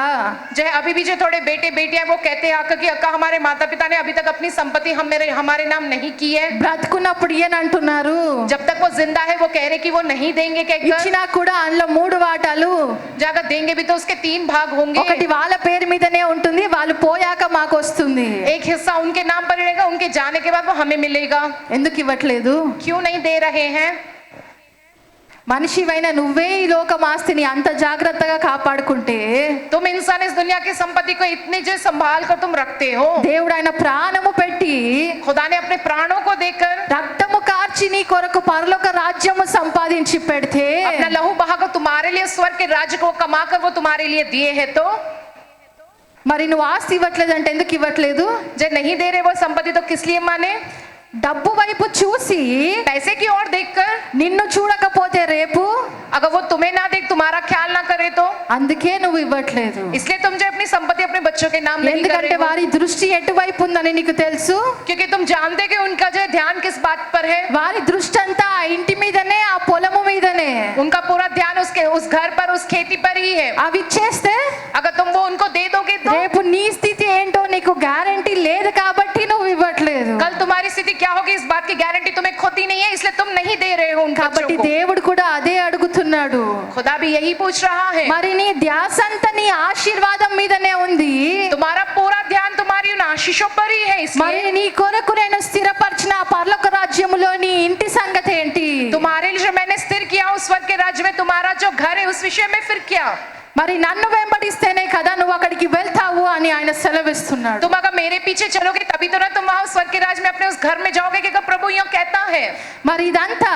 जो है अभी भी जो थोड़े बेटे बेटियां वो कहते हैं आका कि अक्का हमारे माता पिता ने अभी तक अपनी संपत्ति हमारे नाम नहीं की है, బ్రతుకున్నప్పుడు ఏనంటున్నారు, जब तक वो जिंदा है वो कह रहे कि वो नहीं देंगे कहकर, ఇచ్చినా కూడా అందులో 3 వాటాలు जाकर देंगे भी तो उसके 3 भाग होंगे, ఒకటి వాళ్ళ పేరు మీదనే ఉంటుంది, వాళ్ళు పోయాక మాకు వస్తుంది, एक हिस्सा उनके नाम पर रहेगा, उनके जाने के बाद वो हमें मिलेगा, ఎందుకు ఇవ్వట్లేదు, क्यों नहीं दे रहे हैं। మనిషివైన నువ్వే ఈ లోకం ఆస్తిని అంత జాగ్రత్తగా కాపాడుకుంటే तुम इंसान इस दुनिया की संपत्ति को इतने जो संभाल कर तुम रखते हो, దేవుడు ఆయన ప్రాణము పెట్టి खुदा ने अपने प्राणों को देकर రక్తము కార్చి నీ కొరకు పరలోక రాజ్యము సంపాదించి పెడితే अपना लहू बहाकर तुम्हारे लिए स्वर्ग के राज्य को कमाकर वो तुम्हारे लिए दिए हैं, तो మరి నువ్వు ఆస్తి ఇవ్వట్లేదు అంటే ఎందుకు ఇవ్వట్లేదు, जो नहीं दे रहे वो संपत्ति तो किस लिए माने, డబ్బు వైపు చూసి पैसे की ओर देखकर, నిన్ను చూడకపోతే రేపు अगर वो तुम्हें ना देख, तुम्हारा ख्याल ना करे तो, అందుకే నువ్వు ఇవ్వట్లేదు. इसलिए तुम जो अपनी संपत्ति अपने बच्चों के नाम नहीं कर ఎందుకంటే रहे हो, వారి దృష్టి ఎటువైపు ఉందని నీకు తెలుసు. क्योंकि तुम जानते कि उनका जो ध्यान किस बात पर है. వారి దృష్టి అంతా ఆ ఇంటి మీదనే, ఆ పొలము మీదనే. उनका पूरा ध्यान उस घर पर, उस खेती पर ही है. అవి ఇచ్చేస్తే अगर तुम वो उनको दे दोगे तो రేపు నీ స్థితి ఏంటో నీకు గ్యారంటీ లేదు కాబట్టి నువ్వు ఇవ్వట్లేదు. कल तुम्हारी स्थिति क्या होगी इस बात की गारंटी तुम्हें खुद ही नहीं है, इसलिए तुम नहीं दे रहे हो उन बच्चों కాబట్టి को. దేవుడు కూడా అదే అడుగుతున్నాడు. खुदा भी यही पूछ रहा है. మరి నీ ధ్యాస అంతా నీ ఆశీర్వాదం మీదనే ఉంది. तुम्हारा पूरा ध्यान तुम्हारी उन आशीषों पर ही है, మరి इसलिए నీ కొరకు నేను స్థిరపరిచిన ఆ పరలోక రాజ్యములో నీ ఇంటి సంగతి ఏంటి? तुम्हारे लिए जो मैंने स्थिर किया उस स्वर्ग के राज्य में तुम्हारा जो घर है उस विषय में फिर क्या. మరి నన్ను వెంబడిస్తేనే కదా నువ్వు అక్కడికి వెళ్తావు అని ఆయన సెలవిస్తున్నాడు. तुम अगर मेरे पीछे चलोगे तभी तो ना तुम वहां स्वर्ग के राज्य में अपने उस घर में जाओगे, कि प्रभु यूं कहता है. మరి ఇదంతా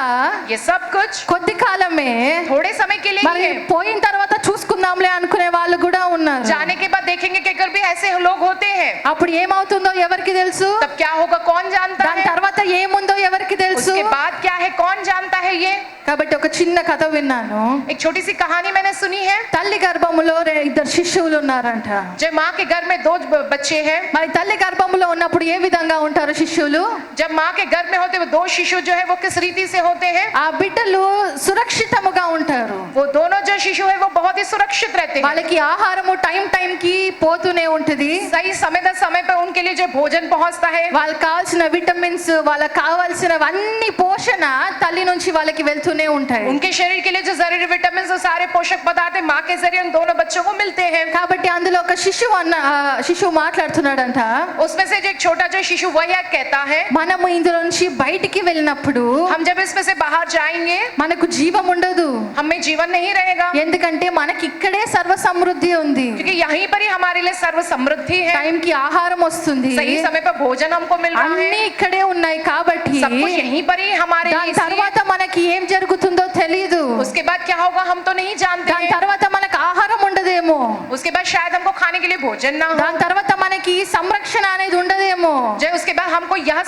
ये सब कुछ కొద్ది కాలమే. थोड़े समय के लिए మరి ही है. పోయిన తర్వాత చూసుకుందాంలే అనుకునే వాళ్ళు కూడా ఉన్నారు. जाने के बाद देखेंगे कि भी ऐसे लोग होते हैं. అప్పుడు ఏమవుతుందో ఎవరికి తెలుసు? तब क्या होगा कौन जानता దాని है. తర్వాత ఏముందో ఎవరికి తెలుసు? उसके बाद क्या है कौन जानता है. ये కాబట్టి ఒక చిన్న కథ విన్నాను. एक छोटी सी कहानी मैंने सुनी है. తల్లి గర్భములో ఇద్దరు శిశువులు ఉన్నారంట. जब माँ के गर्भ में 2 बच्चे हैं. మరి తల్లి గర్భములో ఉన్నప్పుడు ఏ విధంగా ఉంటారు శిశువులు? जब माँ के गर्भ में होते वो 2 शिशु जो है वो किस रीति से होते हैं. ఆ బిడ్డలు సురక్షితముగా ఉంటారు. वो दोनों जो शिशु है वो बहुत ही सुरक्षित रहते हैं. వాళ్ళకి ఆహారము టైం కి పోతూనే ఉంటది. सही समय पर उनके लिए जो भोजन पहुंचता है, వాళ్ళకి కావాల్సిన విటమిన్స్, వాళ్ళకి కావాల్సినవన్నీ పోషణ తల్లి నుంచి వాళ్ళకి వెళ్తూనే ఉంటాయి. उनके शरीर के लिए जो जरूरी विटामिन और सारे पोषक पदार्थ माँ के जरिए उन दोनों बच्चों को मिलते हैं. కాబట్టి అందులో ఒక శిశువు మాట్లాడుతున్నాడంట. उसमें से जो एक छोटा जो शिशु वह कहता है, మనము ఇందులో నుంచి బయటికి వెళ్ళినప్పుడు हम जब इसमें से बाहर जाएंगे మనకు జీవం ఉండదు. हमें जीवन नहीं रहेगा. ఎందుకంటే మనకి ఇక్కడే సర్వ సమృద్ధి ఉంది. क्योंकि यहीं पर ही हमारे लिए सर्व समृद्धि है. టైంకి ఆహారం వస్తుంది. सही समय पर भोजन हमको मिल रहा అన్ని है. ఇక్కడే ఉన్నాయి కాబట్టి सब कुछ यहीं पर ही हमारे దాని लिए. తర్వాత మనకి ఏం జరుగుతుందో తెలీదు. उसके बाद क्या होगा हम तो नहीं जानते దాని हैं. తర్వాత మనకు ఆహారం ఉండదేమో. उसके बाद शायद हमको खाने के लिए भोजन ना हो. దాని తర్వాత మనకి సంరక్షణ అనేది ఉండదేమో जब उसके बाद हमको यह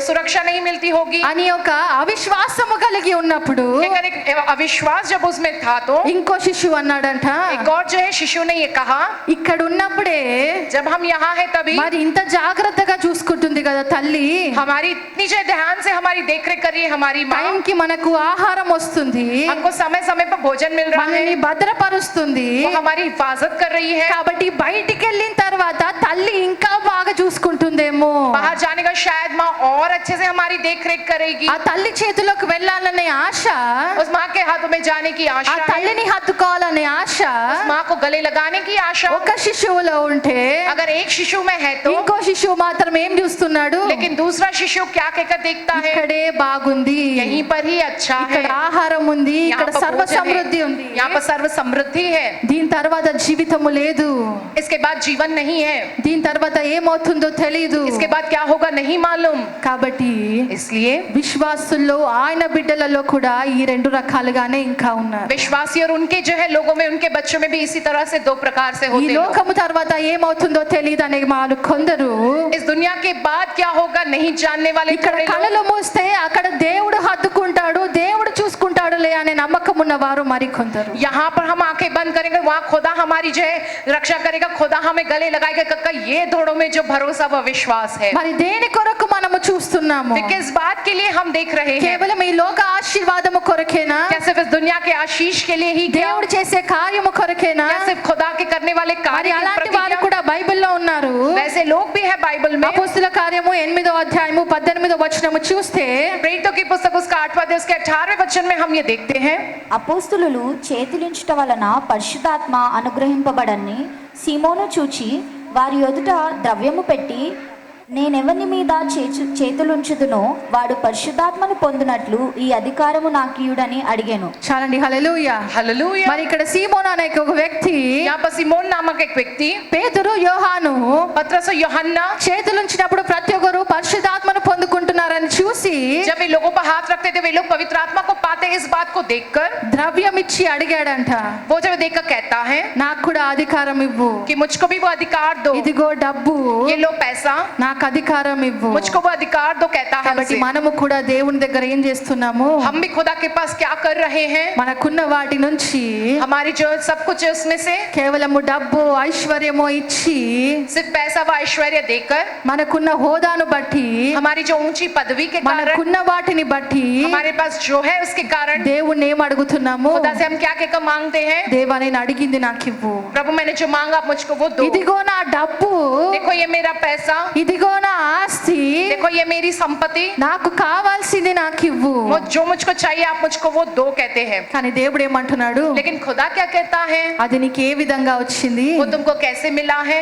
सुरक्षा नहीं मिलती होगी. అని ఒక అవిశ్వాసము కలిగి ఉన్నప్పుడు लेकिन एक अविश्वास जब उसमें था तो ఇంకో శిశువు అన్నాడంట, एक और जो है शिशु ने ये कहा, ఇక్కడ ఉన్నప్పుడే जब हम यहाँ है तभी మరి ఇంత జాగ్రత్తగా చూసుకుంటుంది కదా తల్లి, हमारी इतनी जो ध्यान से हमारी देख रेख कर रही है हमारी माँ. టైంకి మనకు ఆహారం వస్తుంది, हमको समय समय पर भोजन मिल रहा మనల్ని है, భద్రపరుస్తుంది. वो हमारी हिफाजत कर रही है. కాబట్టి బయటికి వెళ్ళిన తర్వాత తల్లి ఇంకా బాగా చూసుకుంటుందేమో. बाहर जाने का शायद माँ और अच्छे से हमारी देख रेख करेगी. ఆ తల్లి చేతిలోకి వెళ్ళాలనే ఆశ, उस माँ के हाथों में जाने की ఆ आशा है. తల్లిని హత్తుకోవాలనే ఆశ उस माँ को गले लगाने की आशा. ఒక శిశువులో ఉంటే अगर एक शिशु में है तो, ఇంకో శిశువు మాత్రం ఏం చూస్తున్నాడు? लेकिन दूसरा शिशु क्या कहकर देखता है, ఇక్కడే బాగుంది, यहीं पर ही अच्छा है, ఇక్కడ ఆహారం ఉంది, यहाँ ఇక్కడ पर సర్వ भोजन సమృద్ధి है, ఉంది. यहाँ पर सर्व समृद्धि है. దీని తర్వాత జీవితము లేదు. इसके बाद जीवन नहीं है. దీని తర్వాత ఏమవుతుందో తెలీదు. इसके बाद क्या होगा नहीं मालूम. కాబట్టి इसलिए విశ్వాసుల్లో ఆయన బిడ్డలలో కూడా ఈ రెండు రకాలుగానే ఇంకా ఉన్నారు. विश्वासी और उनके जो है लोगों में, उनके बच्चों में भी इसी तरह से 2 प्रकार से ఈ होते हैं. లోకము తర్వాత ఏమవుతుందో తెలియదు అనే వాళ్ళు కొందరు, इस दुनिया के बाद क्या होगा नहीं जानने वाले ఇక్కడ थोड़े लोग. కళ్ళు మూస్తే అక్కడ దేవుడు హత్తుకుంటాడు, దేవుడు చూసుకుంటాడులే అనే నమ్మకం ఉన్నవారు మరికొందరు. यहाँ पर हम आंखें बंद करेंगे, वहाँ खुदा हमारी जो है रक्षा करेगा, खुदा हमें गले लगाएगा. कक्का ये दोनों में जो भरोसा व विश्वास है. మరి దేని కొరకు మనము చూస్తున్నాము? किस बात के लिए हम देख रहे हैं? కేవలం ఈ లోక ఆశీర్వాదము కొరకేనా? क्या सिर्फ इस दुनिया के आशीष के लिए ही, क्या దేవుడు చేసే కార్యము కొరకేనా? क्या सिर्फ खुदा के करने वाले మరి कार्य की అలాంటి प्रक्रिया? వారు కూడా బైబిల్లో ఉన్నారు. वैसे लोग भी है बाइबल में. అపోస్తల కార్యము 8వ అధ్యాయము 18వ వచనము చూస్తే प्रेरितों की पुस्तक उसका 8वां अध्याय उसके 18वें वचन में हम ये देखते हैं. అపోస్తులు చేతులించుట వలన పరిశుద్ధాత్మ అనుగ్రహింపబడని సీమోను చూచి వారి ఎదుట ద్రవ్యము పెట్టి, నేనెవని మీద చేతులుంచుదునో వాడు పరిశుద్ధాత్మను పొందినట్లు ఈ అధికారము నాకీయుడని అడిగాను. చాలండి, హల్లెలూయా. हालेलुया. మరి ఇక్కడ సీమోను అనే ఒక వ్యక్తి, यहाँ पर सिमोन नामक एक व्यक्ति, పేతురు, యోహాను पतरस और यूहन्ना చేతులుంచినప్పుడు ప్రతి ఒక్కరు పరిశుద్ధాత్మను పొందుకుంటున్నారని చూసి जब वे लोगों पर हाथ रखते थे वे लोग पवित्र आत्मा को पाते। इस बात को देखकर ద్రవ్యం ఇచ్చి అడిగాడంట, वो जब देखकर कहता है నాకు కూడా అధికారం ఇవ్వు, कि मुझको भी वो अधिकार दो, ఇదిగో డబ్బు, ये लो पैसा, నాకు అధికారం ఇవ్వు. मुझको वो अधिकार दो कहता है కాబట్టి उसे। మనము కూడా దేవుని దగ్గర ఏం చేస్తున్నాము, हम भी खुदा के पास क्या कर रहे हैं, మనకున్న వాటి నుంచి हमारी जो सब कुछ है उसमें से కేవలము డబ్బు ఐశ్వర్యము ఇచ్చి, सिर्फ पैसा व ऐश्वर्य देकर, మనకున్న హోదాను బట్టి, हमारी जो ऊंची पदवी के कारण, మనకున్న వాటిని బట్టి हमारे पास जो है उसके कारण దేవుణ్ణి ఏం అడుగుతున్నాము, खुदा से हम क्या कहकर मांगते हैं, దేవా నేను అడిగింది నాకు ఇవ్వు, प्रभु मैंने जो मांगा आप मुझको वो दो, ఇదిగో నా డబ్బు, देखो ये मेरा पैसा, ఇదిగో నా ఆస్తి, देखो ये मेरी संपत्ति, నాకు కావాల్సింది నాకు ఇవ్వు. जो मुझको चाहिए आप मुझको वो दो कहते हैं। కానీ దేవుడు ఏమంటున్నాడు, लेकिन खुदा क्या कहता है, అది నీకు ఏ విధంగా వచ్చింది, वो तुमको कैसे मिला है,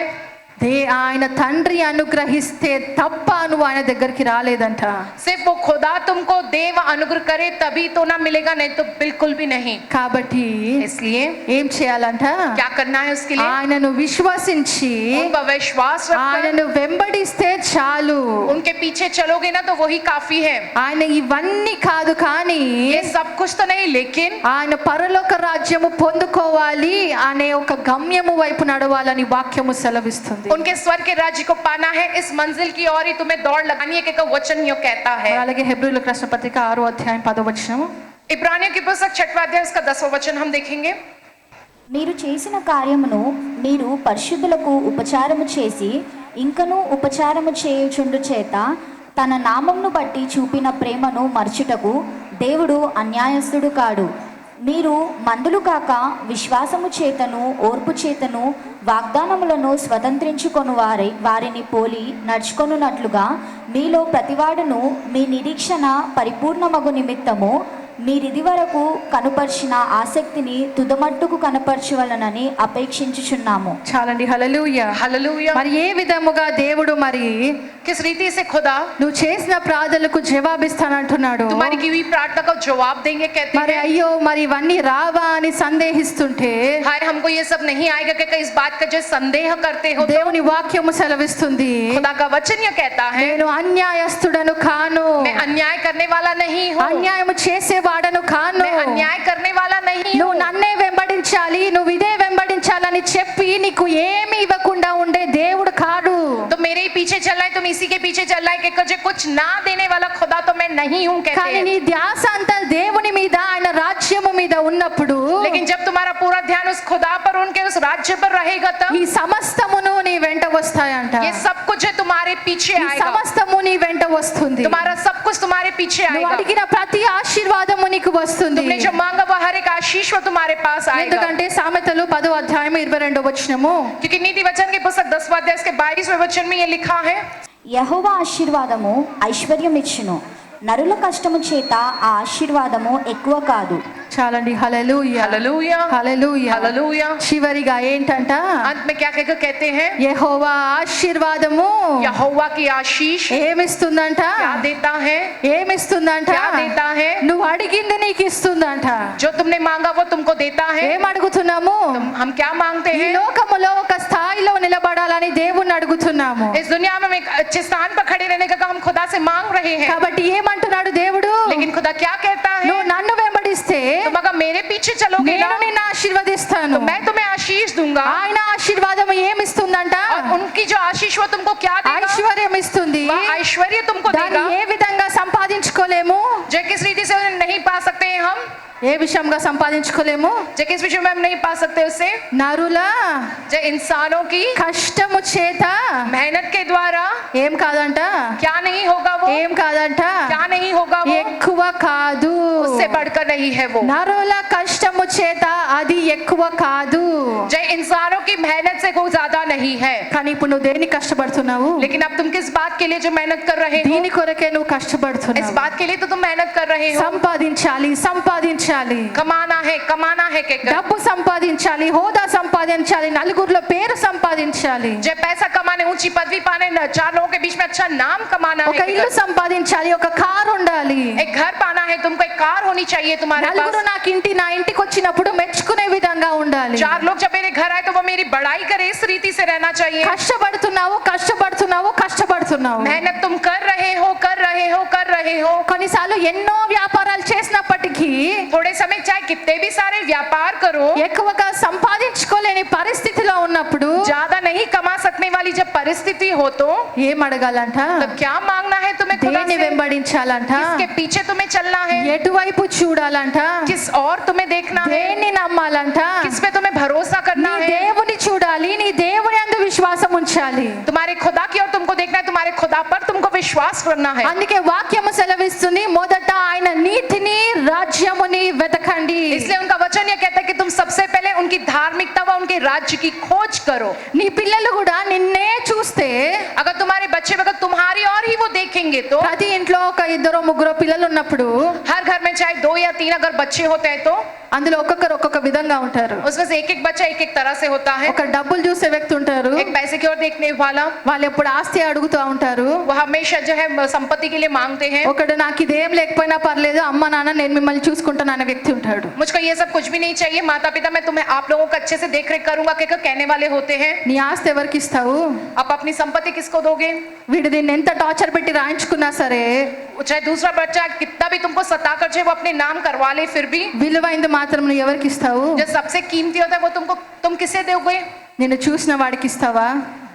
ఆయన తండ్రి అనుగ్రహిస్తే తప్ప నువ్వు ఆయన దగ్గరికి రాలేదంట. सिर्फ वो खुदा तुमको देव अनुग्रह करे तभी तो ना मिलेगा, नहीं तो बिल्कुल भी नहीं। కాబట్టి इसलिए ఏం చేయాలంట, क्या करना है उसके लिए, ఆయనను విశ్వసించి उन पर विश्वास रखकर ఆయనను వెంబడిస్తే చాలు. उनके पीछे चलोगे ना तो वही काफी है। ఆయన ఇవన్నీ కాదు కానీ ये सब कुछ तो नहीं, लेकिन ఆయన పరలోక రాజ్యము పొందుకోవాలి అనే ఒక గమ్యము వైపు నడవాలని వాక్యము సెలవిస్తుంది. उनके स्वर्ग के राज्य को पाना है, इस मंजिल की ओर ही तुम्हें दौड़ लगानी है, कि वचन यो कहता है। అలాగే హెబ్రీయులకు రాసిన పత్రిక 6వ అధ్యాయం 10వ వచనము, इब्रानियों की पुस्तक 6वां अध्याय उसका 10वां वचन हम देखेंगे। మీరు చేసిన కార్యమును మీరు పరిశుద్ధులకు ఉపచారము చేసి ఇంకనూ ఉపచారము చేయుచుండు చేత తన నామమును బట్టి చూపిన ప్రేమను మర్చుటకు దేవుడు అన్యాయస్తుడు కాడు. మీరు మందులు కాక విశ్వాసము చేతను ఓర్పు చేతను వాగ్దానములను స్వతంత్రించుకొను వారిని పోలి నడుచుకొనున్నట్లుగా మీలో ప్రతివాడును మీ నిరీక్షణ పరిపూర్ణమగు నిమిత్తము మీరిది వరకు కనుపరిచిన ఆసక్తిని తుదమట్టుకు కనపరచవలనని అపేక్షించుచున్నాము. చాలండి. హల్లెలూయా, हालेलुया। మరి ఏ విధముగా దేవుడు మరి किस रीति से खुदा నువ్వు చేసిన ప్రార్థనలకు జవాబిస్తానంటున్నాడు. तुम्हारी की हुई प्रार्थना को जवाब देंगे कहते మరి हैं। అయ్యో మరి ఇవన్నీ రావా అని సందేహిస్తుంటే हाय हमको ये सब नहीं आएगा कि इस बात का जो संदेह करते हो, దేవుని వాక్యము సెలవిస్తుంది, खुदा का वचन ये कहता है నేను అన్యాయస్తుడను కాను, मैं अन्याय करने वाला नहीं हूँ, అన్యాయము చేసేవాడను కాను, मैं अन्याय करने वाला नहीं నువ్వు हूँ। నన్నే వెంబడించాలి, నువ్వు ఇదే వెంబడించాలని చెప్పి నీకు ఏమి ఇవ్వకుండా ఉండే దేవుడు కాడు. तो मेरे ही पीछे चल रहा है, तुम इसी के पीछे चल रहा है कि मुझे कुछ ना देने वाला खुदा तो मैं नहीं हूँ कहते కానీ हैं। నీ ధ్యాస అంతా దేవుని మీద ఆయన రాజ్యము మీద ఉన్నప్పుడు लेकिन जब तुम्हारा पूरा ध्यान उस खुदा पर, उनके उस राज्य पर रहेगा तब ఈ సమస్తమును నీ వెంట వస్తాయంట. ये सब कुछ है तुम्हारे पीछे ఈ आएगा, సమస్తము నీ వెంట వస్తుంది. तुम्हारा सब कुछ तुम्हारे पीछे నువ్వు आएगा, అడిగిన ప్రతి ఆశీర్వాదము నీకు వస్తుంది. तुमने जो मांगा वो हर एक आशीष वो तुम्हारे पास आएगा। ఎందుకంటే సామెతలు 10వ అధ్యాయం 22వ వచనము, क्योंकि नीति वचन की पुस्तक 10वां अध्याय के 22वें वचन में ये लिखा है, యెహోవా ఆశీర్వాదము ఐశ్వర్యమిచ్చును, నరుల కష్టము చేత ఆ ఆశీర్వాదము ఎక్కువ కాదు. చాలండి. హల్లెలూయా, हालेलुया హల్లెలూయా. हालेलुया। చివరిగా ఏంటంట, अंत में क्या कहकर कहते हैं, యెహోవా ఆశీర్వాదము यहोवा की आशीष ఏమిస్తుందంట, क्या देता है, ఏమిస్తుందంట, क्या देता है, నువ్వు అడిగింది నీకు ఇస్తుందంట. जो तुमने मांगा वो तुमको देता है। ఏం అడుగుతున్నాము, हम क्या मांगते ఈ हैं, లోకములో ఒక స్థాయిలో నిలబడాలని దేవుణ్ణి అడుగుతున్నాము. इस दुनिया में हम एक अच्छे स्थान पर खड़े रहने का हम खुदा से मांग रहे हैं। కాబట్టి ఏమంటున్నాడు దేవుడు, लेकिन खुदा क्या कहता है, నువ్వు నన్ను వెంబడిస్తే तुम अगर मेरे पीछे चलोगे ना నేను నిన్ను ఆశీర్వదిస్తాను. तो मैं तुम्हें आशीष दूंगा। ఆయన ఆశీర్వాదం ఏమిస్తుందంట, और उनकी जो आशीष वो तुमको क्या देगा, ఐశ్వర్యం ఇస్తుంది. वह ऐश्वर्य तुमको దాన్ని देगा, ఏ విధంగా సంపాదించుకోలేము, जो किस रीति से उन्हें नहीं पा सकते हैं हम, ఏ విషయంగా సంపాదించుకోలేము, जो किस विषय में हम नहीं पा सकते उससे, నరుల जो इंसानों की కష్టము చేత मेहनत के द्वारा ఏం కాదంట, क्या नहीं होगा वो, ఏం కాదంట, क्या नहीं होगा वो, ఎక్కువ కాదు, उससे बढ़कर नहीं है वो, నరుల కష్టము చేత అది ఎక్కువ కాదు. जो इंसानों की मेहनत से कोई ज्यादा नहीं है। కానీ ఇప్పుడు నువ్వు దేనికి కష్టపడుతున్నావు, लेकिन अब तुम किस बात के लिए जो मेहनत कर रहे हो, దీని కొరకే నువ్వు इस కష్టపడుతున్నావు. बात के लिए तो तुम मेहनत कर रहे हो, సంపాదించాలి, సంపాదించాలి, कमाना है कहकर, డబ్బు సంపాదించాలి, హోదా సంపాదించాలి, నలుగురిలో పేరు సంపాదించాలి, जो पैसा कमाने, ऊंची पदवी पाने, 4 लोगों के बीच में अच्छा नाम कमाना ఒక है, ఇల్లు సంపాదించాలి, ఒక కారు ఉండాలి, एक घर पाना है, तुमको एक कार होनी चाहिए तुम्हारे నలుగురు पास, నా ఇంటికి వచ్చి వచ్చినప్పుడు మెచ్చుకునే విధంగా ఉండాలి. 4 लोग जब मेरे घर आए तो वो मेरी बड़ाई करे, इस रीति से रहना चाहिए. కష్టపడుతున్నావు కష్టపడుతున్నావు కష్టపడుతున్నావు. मेहनत तुम कर रहे हो कर रहे हो कर रहे हो. కొన్నిసార్లు ఎన్నో వ్యాపారాలు చేసినప్పటికీ थोड़े समय चाहे कितने भी सारे व्यापार करो, ఎక్కువగా సంపాదించుకోలేని పరిస్థితిలో ఉన్నప్పుడు ज्यादा नहीं कमा सकने वाली जब परिस्थिति हो तो ఏం అడగాలంట? तब क्या मांगना है तुम्हें खुदा దేన్ని से? వెంబడించాలంట? किसके पीछे तुम्हें चलना है? ఎటువైపు చూడాలంట? किस और तुम्हें देखना है? దేన్ని నమ్మాలంట? किस पे तुम्हें भरोसा నీ करना है? దేవుని చూడాలి, నీ దేవుని యందు విశ్వాసం ఉంచాలి. तुम्हारे खुदा की ओर तुमको देखना है, तुम्हारे खुदा पर तुमको विश्वास करना है. అందుకే వాక్యము సెలవిస్తుంది, మొదట ఆయన నీతిని రాజ్యముని వెతకండి. इसलिए उनका वचन ये कहता है कि तुम सबसे पहले उनकी धार्मिकता व उनके राज्य की खोज करो. నీ పిల్లలు కూడా నిన్నే చూస్తే, अगर तुम्हारे बच्चे अगर तुम्हारी और ही वो देखेंगे तो ప్రతి ఇంట్లో ఒక ఇద్దరు ముగ్గురు పిల్లలు ఉన్నప్పుడు हर घर में चाहे 2 या 3 अगर बच्चे होते हैं तो అందులో ఒక్కొక్కరు ఒక్కొక్క విధంగా ఉంటారు. उसमें से एक बच्चा एक तरह से होता है. ఒక డబ్బులు చూసే వ్యక్తి ఉంటారు, एक पैसे की ओर देखने वाला, వాళ్ళు ఎప్పుడు ఆస్తి అడుగుతూ ఉంటారు. वो हमेशा जो है संपत्ति के लिए मांगते हैं. ఒకడు నాకు ఇదేం లేకపోయినా పర్లేదు, అమ్మ నాన్న నేను మిమ్మల్ని చూసుకుంటాను అనే వ్యక్తి ఉంటాడు. मुझको ये सब कुछ भी नहीं चाहिए, माता पिता मैं तुम्हें आप लोगों को अच्छे से देख रेख करूंगा कहकर कहने वाले होते हैं. నీ ఆస్తి ఎవరికి ఇస్తావు? आप अपनी संपत्ति किसको दोगे? వీడు దీన్ని ఎంత టార్చర్ పెట్టి రాయించుకున్నా సరే, चाहे दूसरा बच्चा कितना भी तुमको सता कर चाहे वो अपने नाम करवा ले, फिर भी విలువైంది మాత్రం నువ్వు ఎవరికి ఇస్తావు? जो सबसे कीमती होता है वो तुम किसे दोगे? నిన్ను చూసిన వాడికి ఇస్తావా?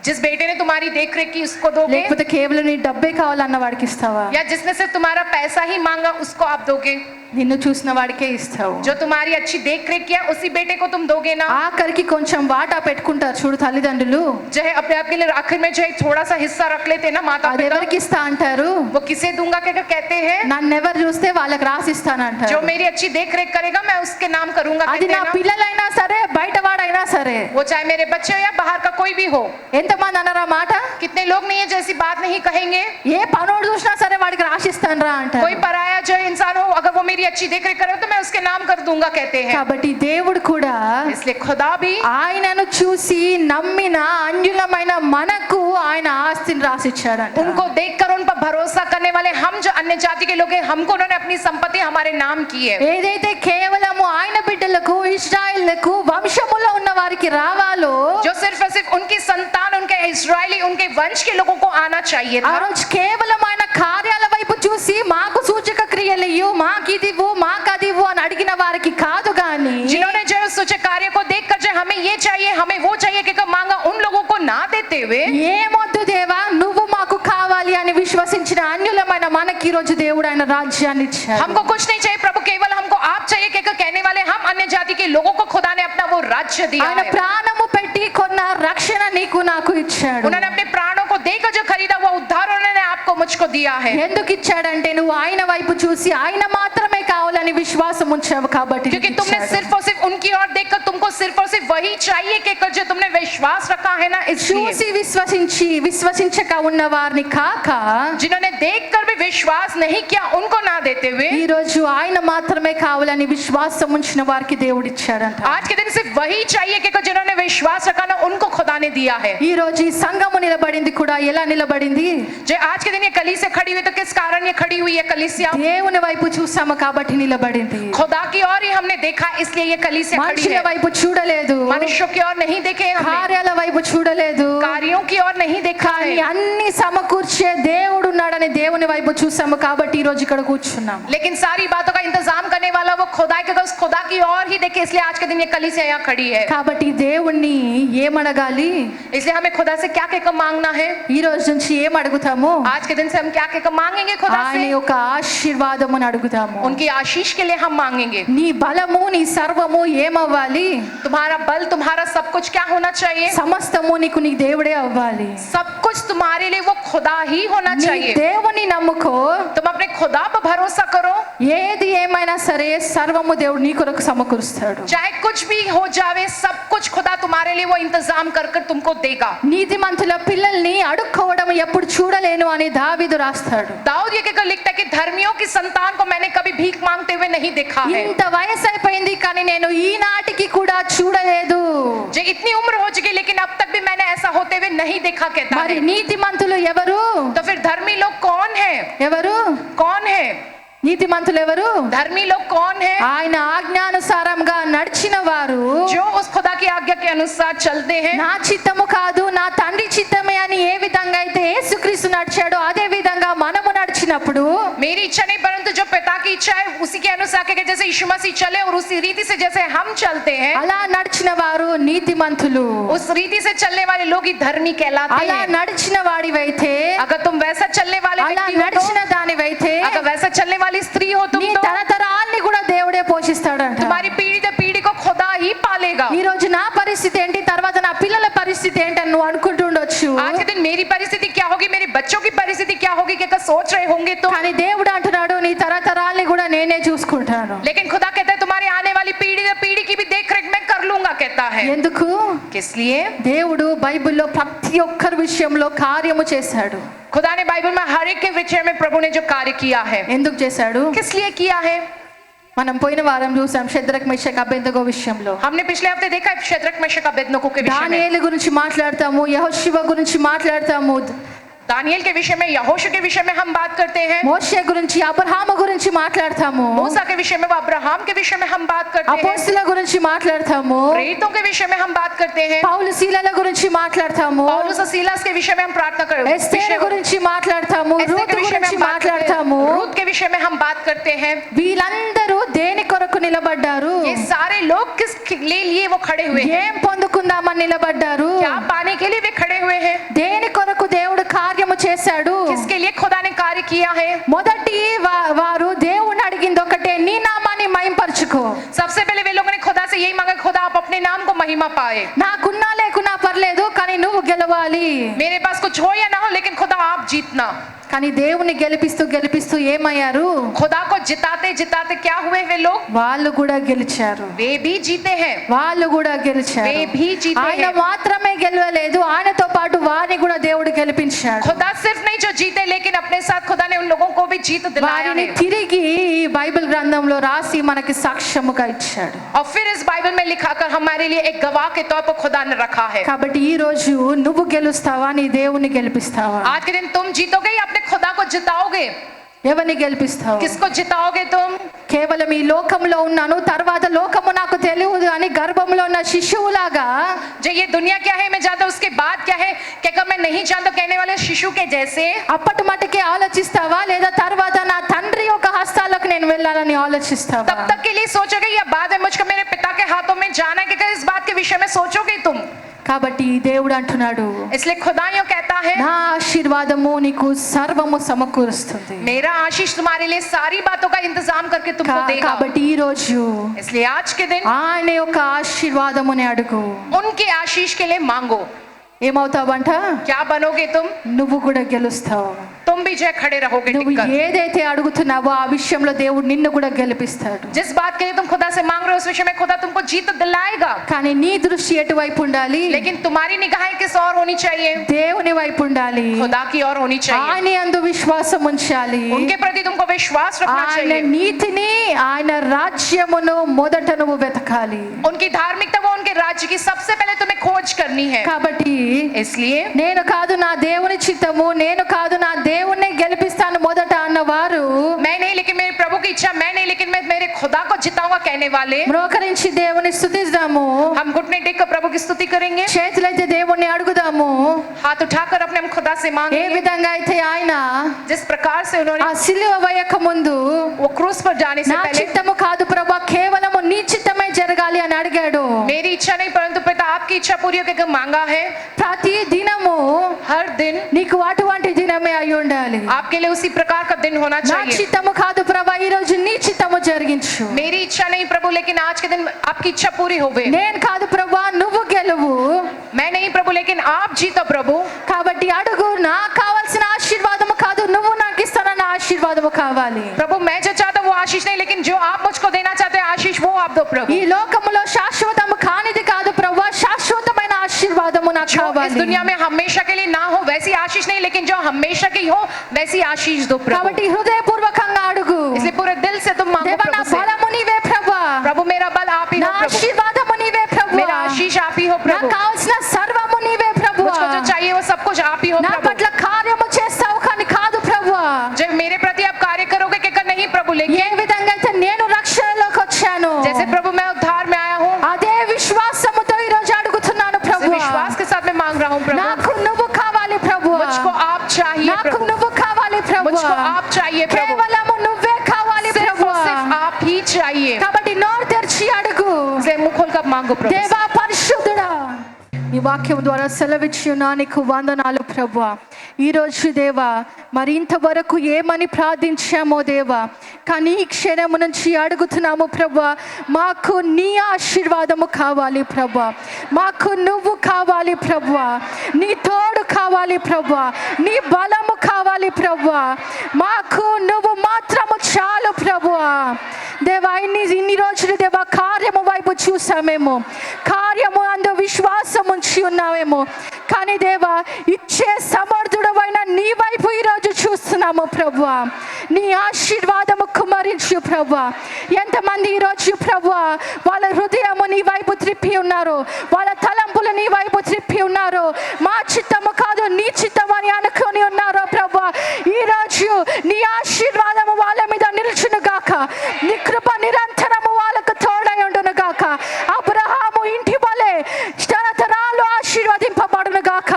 जिस बेटे ने तुम्हारी देख रेख की उसको दोगे, లేకపోతే కేవలం నీ డబ్బే కావాలన్న వాడికి ఇస్తావా? या जिसने सिर्फ तुम्हारा पैसा ही मांगा उसको आप दोगे? నిన్ను చూసిన వాడికే ఇస్తావు. जो तुम्हारी अच्छी देख रेख किया उसी बेटे को तुम दोगे ना. ఆఖరికి కొంచెం వాటా పెట్టుకుంటారు చూడు తల్లిదండ్రులు, जो है अपने आप के लिए आखिर में जो है थोड़ा सा हिस्सा रख लेते हैं ना माता అది पिता, ఎవరికి ఇస్తా అంటారు? वो किसे दूंगा कहकर कहते हैं? నన్ను ఎవరు చూస్తే వాళ్ళకి రాసి ఇస్తానంటారు. जो मेरी अच्छी देख रेख करेगा मैं उसके नाम करूंगा అది कहते నా हैं ना. పిల్లలైనా సరే బయట వాడైనా సరే. वो चाहे मेरे बच्चे हो या बाहर का कोई भी हो. ఎంతమంది అన్నారా మాట? कितने लोग नहीं है जैसी बात नहीं कहेंगे. ఏ పనోడు చూసినా సరే వాడికి రాసిస్తాను రా అంటారు. कोई पराया जो इंसान हो अगर वो मेरी अच्छी देख रेख करे तो मैं उसके नाम कर दूंगा कहते हैं. కాబట్టి దేవుడు కూడా इसलिए खुदा भी ఆయనను చూసి నమ్మిన అన్యులమైన మనకు ఆయన ఆస్తిని రాసిచ్చాడంట. उनको देखकर उन पर भरोसा करने वाले हम जो अन्य जाति के लोग हैं हमको उन्होंने अपनी संपत्ति हमारे नाम की है. ఏదైతే కేవలము ఆయన బిడ్డలకు ఇశ్రాయేలుకు వంశములో ఉన్న వారికి రావాలో, जो सिर्फ और सिर्फ उनकी संतान उनके इस्राएली उनके वंश के लोगों को आना चाहिए ఆ था. రోజు కేవలం ఆయన కార్యాల వైపు చూసి మాకు సూచక క్రియలు ఇవ్వు, మాకిదివ్వు మాకదివ్వు అని అడిగిన వారికి కాదు గాని, जिन्होंने जो सूचक कार्य को देखकर जो हमें ये चाहिए हमें वो चाहिए कहकर मांगा उन लोगों को ना देते हुए ఏమొద్దు దేవా నువ్వు మాకు కావాలి అని విశ్వసించిన అన్యులమైన మనకి ఈ రోజు దేవుడు ఆయన రాజ్యాన్ని ఇచ్చాడు. हमको कुछ नहीं चाहिए प्रभु केवल हमको आप चाहिए कहकर कहने वाले हम अन्य जाति के लोगों को खुदा ने अपना वो राज्य दिया ఆయన है. ప్రాణము పెట్టి కొన్న రక్షణ నీకు నాకు ఇచ్చాడు. उन्होंने अपने प्राणों को देकर जो खरीदा वो उद्धार उन्होंने आपको मुझको दिया है. ఎందుకు ఇచ్చాడంటే నువ్వు ఆయన వైపు చూసి ఆయన మాత్రమే కావాలని విశ్వాసం ఉంచావు కాబట్టి నీకు क्योंकि तुमने ఇచ్చాడు. सिर्फ और सिर्फ उनकी ओर देखकर तुमको सिर्फ और सिर्फ वही चाहिए कहकर जो तुमने विश्वास रखा है ना, इसलिए చూసి విశ్వసించి విశ్వసించక ఉన్న వారిని కాక जिन्होंने देखकर भी विश्वास नहीं किया उनको ना देते हुए ఈ రోజు ఆయన మాత్రమే కావాలని విశ్వాసం ఉంచిన వారికి దేవుడు ఇచ్చాడంట. आज के दिन सिर्फ वही चाहिए कहकर जिन्होंने विश्वास रखा ना उनको खुदा ने दिया है. ఈ రోజు ఈ సంఘము నిలబడింది కూడా ఎలా నిలబడింది? जो आज के दिन ये कलीसिया खड़ी हुई तो किस कारण ये खड़ी हुई है कलीसिया? దేవుని వైపు చూసాము కాబట్టి నిలబడింది. खुदा की ओर ही हमने देखा इसलिए ये कलीसिया खड़ी మనుషుల है. వైపు చూడలేదు, मनुष्यों की ओर नहीं देखे हमने, కార్యాల వైపు చూడలేదు, कार्यों की ओर नहीं देखा కానీ है. అన్ని సమకూర్చే దేవుడు ఉన్నాడని దేవుని వైపు చూసాము కాబట్టి ఈ రోజు ఇక్కడ కూర్చున్నాం. लेकिन सारी बातों का इंतजाम करने वाला वो खुदा के उस खुदा की ओर ही देखे इसलिए आज के दिन ये कलीसिया यहाँ खड़ी है. కాబట్టి దేవుణ్ణి ఏమడగాలి? इसलिए हमें खुदा से क्या कहकर मांगना है? ఈ రోజు నుంచి ఏం అడుగుతాము? आज के दिन से हम क्या कहकर मांगेंगे खुदा ఆయన से? యొక్క ఆశీర్వాదమును అడుగుతాము. उनकी आशीष के लिए हम मांगेंगे. నీ బలము నీ సర్వము ఏమవ్వాలి? तुम्हारा बल तुम्हारा सब कुछ क्या होना चाहिए? సమస్తము నీకు నీ దేవుడే అవ్వాలి. सब कुछ तुम्हारे लिए वो खुदा ही होना నీ चाहिए. దేవుని నమ్ముకో, तुम अपने खुदा पर भरोसा करो. ఏది ఏమైనా సరే సర్వము దేవుడు నీ కొరకు సమకూరుస్తాడు. चाहे कुछ भी हो जावे सब कुछ खुदा तुम्हारे लिए वो इंतजाम कर कर तुमको देगा. నీతిమంతుల పిల్లల్ని అడుక్కోవడం ఎప్పుడు చూడలేను అని దావీదు రాస్తాడు. दाऊद ये कहकर लिखता है कि धर्मियों की संतान को मैंने कभी भीख मांगते हुए नहीं देखा है. ఇంత వయసు అయిపోయింది కానీ నేను ఈనాటికి కూడా చూడలేదు. जो इतनी उम्र हो चुकी लेकिन अब तक भी मैंने ऐसा होते हुए नहीं देखा कहता మరి है. నీతిమంతులు ఎవరు? तो फिर धर्मी लोग कौन है? ఎవరు? कौन है? నీతిమంతులు ఎవరు? धर्मी लोग कौन है? ఆయన ఆజ్ఞానుసారంగా నడిచిన వారు, जो उस खुदा की आज्ञा के अनुसार चलते हैं। నా చిత్తము కాదు నా తండ్రి చిత్తమే అని ఏ విధంగా అయితే యేసుక్రీస్తు నడిచాడో అదే విధంగా మనము నడిచినప్పుడు, मेरी इच्छा नहीं परंतु जो पिता की इच्छा है उसी के अनुसार के जैसे यीशु मसीह चले और उसी रीति से जैसे हम चलते हैं, అలా నడిచిన వారు నీతిమంతులు. उस रीति से चलने वाले लोग ही धर्मी कहलाते అలా हैं। నడిచిన వాడివైతే, अगर तुम वैसा चलने वाले అలా व्यक्ति हो నడిచిన దానివైతే तो, अगर वैसा चलने वाली स्त्री हो तुम నీ तो తరతరాల్ని కూడా దేవుడే పోషిస్తాడంట. तुम्हारी पीढ़ी दर पीढ़ी को खुदा ही पालेगा। ఈ రోజు నా పరిస్థితి ఏంటి, తర్వాత నా పిల్లల పరిస్థితి ఏంటి అని నువ్వు అనుకుంటుండొచ్చు. आज के दिन मेरी परिस्थिति क्या होगी, मेरे बच्चों की परिस्थिति क्या होगी, क्या सोच रहे होंगे तुम। కానీ దేవుడు అంటున్నాడు నీ తరతరాల్ని కూడా నేనే చూసుకుంటాను. लेकिन खुदा कहता है तुम्हारी आने वाली पीढ़ी दर पीढ़ी की भी देख रेख मैं कर लूंगा कहता है। ఎందుకు? किस लिए? దేవుడు బైబిల్లో ప్రతి ఒక్కరి విషయంలో కార్యము చేశాడు. खुदा ने बाइबल में हर एक के विषय में प्रभु ने जो कार्य किया है, ఎందుకు చేశాడు? किस लिए किया है? మనం పోయిన వారం చూసాం షద్రక్ మెషక్ అబేద్నెగో విషయంలో. हमने पिछले हफ्ते देखा है शद्रक मेशक अबेदनगो के विषय में, దానియేలు గురించి మాట్లాడతాము, యెహోషువ గురించి మాట్లాడతాము, दानियल के विषय में, यहोशू के विषय में हम बात करते हैं, మోషే గురించి, అబ్రహాము గురించి మాట్లాడతాము, मूसा के विषय में, अब्राहम के विषय में हम बात करते हैं, అపోస్తలుల గురించి మాట్లాడతాము, प्रेरितों के विषय में हम बात करते हैं, పౌలు శీలల గురించి మాట్లాడతాము, पौलुस और सीलास के विषय में हम प्रार्थना करते ఎస్తేరు గురించి మాట్లాడతాము, एस्तेर రూతు के विषय में గురించి हम बात करते हैं, మాట్లాడతాము. रूत के विषय में हम बात करते हैं। వీళ్ళందరూ దేని కొరకు నిలబడ్డారు? ये सारे लोग किस लिए वो खड़े हुए हैं? ఏం పొందుకుందామని నిలబడ్డారు? क्या पाने के लिए वे खड़े हुए हैं? దేని కొరకు దేవుడు కార్యము చేశాడు? किसके लिए खुदा ने कार्य किया है? మొదటి వారు దేవుని అడిగింది ఒకటే, నీ నామాన్ని మహింపరచుకో. सबसे पहले वे लोगों ने खुदा से यही मांगा, खुदा आप अपने नाम को महिमा पाए। నాకున్నా లేకున్నా పర్లేదు కానీ నువ్వు గెలవాలి. मेरे पास कुछ हो या ना हो लेकिन खुदा आप जीतना। కానీ దేవుని గెలిపిస్తూ గెలిపిస్తూ ఏమయ్యారు? खुदा को जिताते जिताते क्या हुए वे लोग? వాళ్ళు కూడా గెలిచారు. वे भी जीते हैं। వాళ్ళు కూడా గెలిచారు. वे भी जीते ఆయన हैं। మాత్రమే గెలవలేదు, ఆయనతో పాటు వారిని కూడా దేవుడు గెలిపించాడు. खुदा सिर्फ नहीं जो जीते लेकिन अपने साथ खुदा ने उन लोगों को भी जीत दिलाया వారిని है తిరిగి ఈ బైబిల్ గ్రంథంలో రాసి మనకి సాక్ష్యముగా ఇచ్చాడు. और फिर इस बाइबल में लिखाकर हमारे लिए एक गवाह के तौर पर खुदा ने रखा है। కాబట్టి ఈ రోజు నువ్వు గెలుస్తావా, నీ దేవుని గెలిపిస్తావా? आज के दिन तुम जीतोगे या अपने खुदा को जिताओगे? ఎవరిని గెలిపిస్తావు? किसको जिताओगे तुम? కేవలం ఈ లోకంలో ఉన్నాను, తర్వాత లోకము నాకు తెలియదు అని గర్భంలో ఉన్న శిశువులాగా, जो ये दुनिया क्या है मैं जानता हूं उसके बाद क्या है, क्या कर मैं नहीं जानता कहने वाले शिशु के जैसे అప్పటి మటుకే ఆలోచిస్తావా, లేదా తర్వాత నా తండ్రి యొక్క హస్తాలకు నేను వెళ్ళాలని ఆలోచిస్తావా? तब तक के लिए सोचोगे या बाद में मुझको मेरे पिता के हाथों में जाना है, क्या इस बात के विषय में सोचोगे तुम? కాబట్టి దేవుడు అంటున్నాడు, इसलिए खुदा यूं कहता है, నా ఆశీర్వాదము నీకు సర్వము సమకూరుస్తుంది. मेरा आशीष तुम्हारे लिए सारी बातों का इंतजाम करके तुमको देगा। కాబట్టి ఈ రోజు इसलिए आज के दिन ఆయన యొక్క ఆశీర్వాదముని అడుగు. उनके आशीष के लिए मांगो। ఏమవుతావంట? क्या बनोगे तुम? నువ్వు కూడా గెలుస్తావు. तुम भी जय खड़े रहोगे నువ్వు टिककर। ఏదైతే అడుగుతున్నావో ఆ విషయంలో దేవుడు నిన్ను కూడా గెలిపిస్తాడు. जिस बात के लिए तुम खुदा से मांग रहे हो उस विषय में खुदा तुमको जीत दिलाएगा। కానీ నీ దృష్టి ఎటువైపు ఉండాలి? लेकिन तुम्हारी निगाहें किस और होनी चाहिए? దేవుని వైపు ఉండాలి. खुदा की ओर होनी चाहिए। ఆయన యందు విశ్వాసం ఉంచాలి. उनके प्रति तुमको विश्वास रखना ఆయన चाहिए। నీతిని, ఆయన రాజ్యమును మొదట నువ్వు వెతకాలి. उनकी धार्मिकता वो उनके राज्य की सबसे पहले तुम्हें खोज करनी है। కాబట్టి इसलिए నేను కాదు నా దేవుని చిత్తము, నేను కాదు నా దేవుణ్ణి గెలిపిస్తాను మొదట అన్నవారు, मैं नहीं लेकिन मेरे प्रभु की इच्छा, मैं नहीं लेकिन मैं मेरे खुदा को जिताऊंगा कहने वाले, మ్రోకరించి దేవుని స్తుతిద్దాము. हम घुटने टेक कर प्रभु की स्तुति करेंगे। చేతులైతే దేవుణ్ణి అడుగుదాము. हाथ उठाकर अपने हम खुदा से ఏ मांगेंगे। విధంగా అయితే ఆయన जिस प्रकार से ఆ उन्होंने సిలువ వేయక ముందు वो क्रूस पर जाने से నా पहले చిత్తము కాదు ప్రభువా, కేవలము నీ చిత్తమే జరగాలి అని అడిగాడు. मेरी इच्छा नहीं परंतु पिता आपकी इच्छा पूरी होकर मांगा है। ప్రతి దినము हर दिन నీకు అటువంటి దినమే అయి ఉండాలి. आपके लिए उसी प्रकार का दिन होना నా चाहिए। చిత్తము కాదు ప్రభా, ఈ రోజు నీ చిత్తము జరిగించు. मेरी इच्छा नहीं प्रभु लेकिन आज के दिन आपकी इच्छा पूरी होवे। నేను కాదు ప్రభా, నువ్వు గెలువు. मैं नहीं प्रभु लेकिन आप जीतो प्रभु। కాబట్టి అడుగు, నాకు కావాల్సిన ఆశీర్వాదము కాదు, నువ్వు నాకు ఇస్తానన్న ఆశీర్వాదము కావాలి. प्रभु मैं जो चाहता हूँ वो आशीष नहीं लेकिन जो आप मुझको देना चाहते हैं आशीष वो आप दो प्रभु। ఈ లోకములో శాశ్వతము కానిది కాదు ప్రభా, శాశ్వతమైన ఆశీర్వాదము నాకు जो इस కావాలి. दुनिया में हमेशा के लिए ना हो वैसी आशीष नहीं लेकिन जो हमेशा की हो वैसी आशीष दो प्रभु। కాబట్టి హృదయపూర్వకంగా అడుగు. इसलिए पूरे दिल से तुम मांगो దేవా, నా प्रभु से। బలము నీవే ప్రభా, प्रभु मेरा बल आप ही నా हो प्रभु। ఆశీర్వాదము నీవే ప్రభు, मेरा आशीष आप ही हो నాకు प्रभु। కావాల్సిన సర్వము నీవే ప్రభు. मुझको जो चाहिए वो सब कुछ आप ही हो నా प्रभु। పట్ల కార్యము చేస్తావు కానీ కాదు ప్రభు. जब मेरे प्रति आप कार्य करोगे कि नहीं प्रभु प्रभु ఏ लेके విధంగా అయితే నేను రక్షణలోకి వచ్చాను जैसे प्रभु मैं उद्धार में आया हूँ, అదే విశ్వాసముతో ఈ రోజు అడుగుతున్నాను उसी ప్రభు विश्वास के साथ मैं मांग रहा हूँ प्रभु, నాకు నువ్వు కావాలి ప్రభు मुझको आप चाहिए నాకు प्रभु, నువ్వు కావాలి ప్రభు मुझको आप चाहिए प्रभु, కేవలము నువ్వే కావాలి सिर्फ ప్రభు और सिर्फ आप ही चाहिए। కాబట్టి నోరు తెరిచి అడుగు इसलिए मुंह खोलकर मांगो प्रभु। దేవా పరిశుద్ధుడా నీ వాక్యం ద్వారా సెలవిచ్చి ఉన్నా నీకు వందనాలు ప్రభువా ఈ రోజు దేవా మరి ఇంతవరకు ఏమని ప్రార్థించామో దేవా కానీ ఈ క్షణము నుంచి అడుగుతున్నాము ప్రభువా మాకు నీ ఆశీర్వాదము కావాలి ప్రభువా మాకు నువ్వు కావాలి ప్రభువా నీ తోడు కావాలి ప్రభువా నీ బలము కావాలి ప్రభువా మాకు నువ్వు మాత్రము చాలు ప్రభువా దేవా ఇన్ని రోజులు దేవా కార్యము వైపు చూసామేమో కార్యము అందు విశ్వాసం ఉంచి ఉన్నామేమో కానీ దేవా ఇచ్చే సమర్థుడవైన నీ వైపు ఈరోజు చూస్తున్నాము ప్రభువా నీ ఆశీర్వాదము కుమరించు ప్రభువా ఎంతమంది ఈరోజు ప్రభువా వాళ్ళ హృదయము నీ వైపు త్రిప్పి ఉన్నారు వాళ్ళ తలంపులు నీ వైపు త్రిప్పి ఉన్నారు మా చిత్తము కాదు నీ చిత్తము అని అనుకొని ఉన్నారు ప్రభువా ఈరోజు నీ ఆశీర్వాదము వాళ్ళ మీద నిలుచును గాక నీ కృప నిరంతరము వాళ్ళకు తోడై ఉండును గాక అబ్రహాము ఇంటి వలె తరతరాలు ఆశీర్వదింపబడును గాక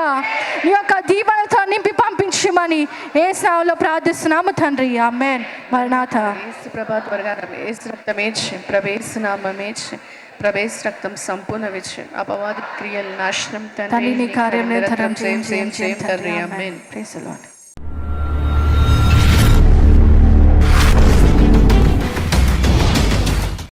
నీ యొక్క దీవెనతో నింపి పంపించమని యేసు నామములో ప్రార్థిస్తున్నాము తండ్రి ఆమేన్ మరణాత యేసు ప్రభాత వర్గాన యేసు రక్తమేచ్చి ప్రవేశ నామమేచ్చి ప్రవేశ రక్తం సంపూర్ణ విచ్చి అపవాద క్రియల నాశనం తండ్రి నీ కార్యం నిరంతరం చేయం తండ్రి ఆమేన్। Praise the lord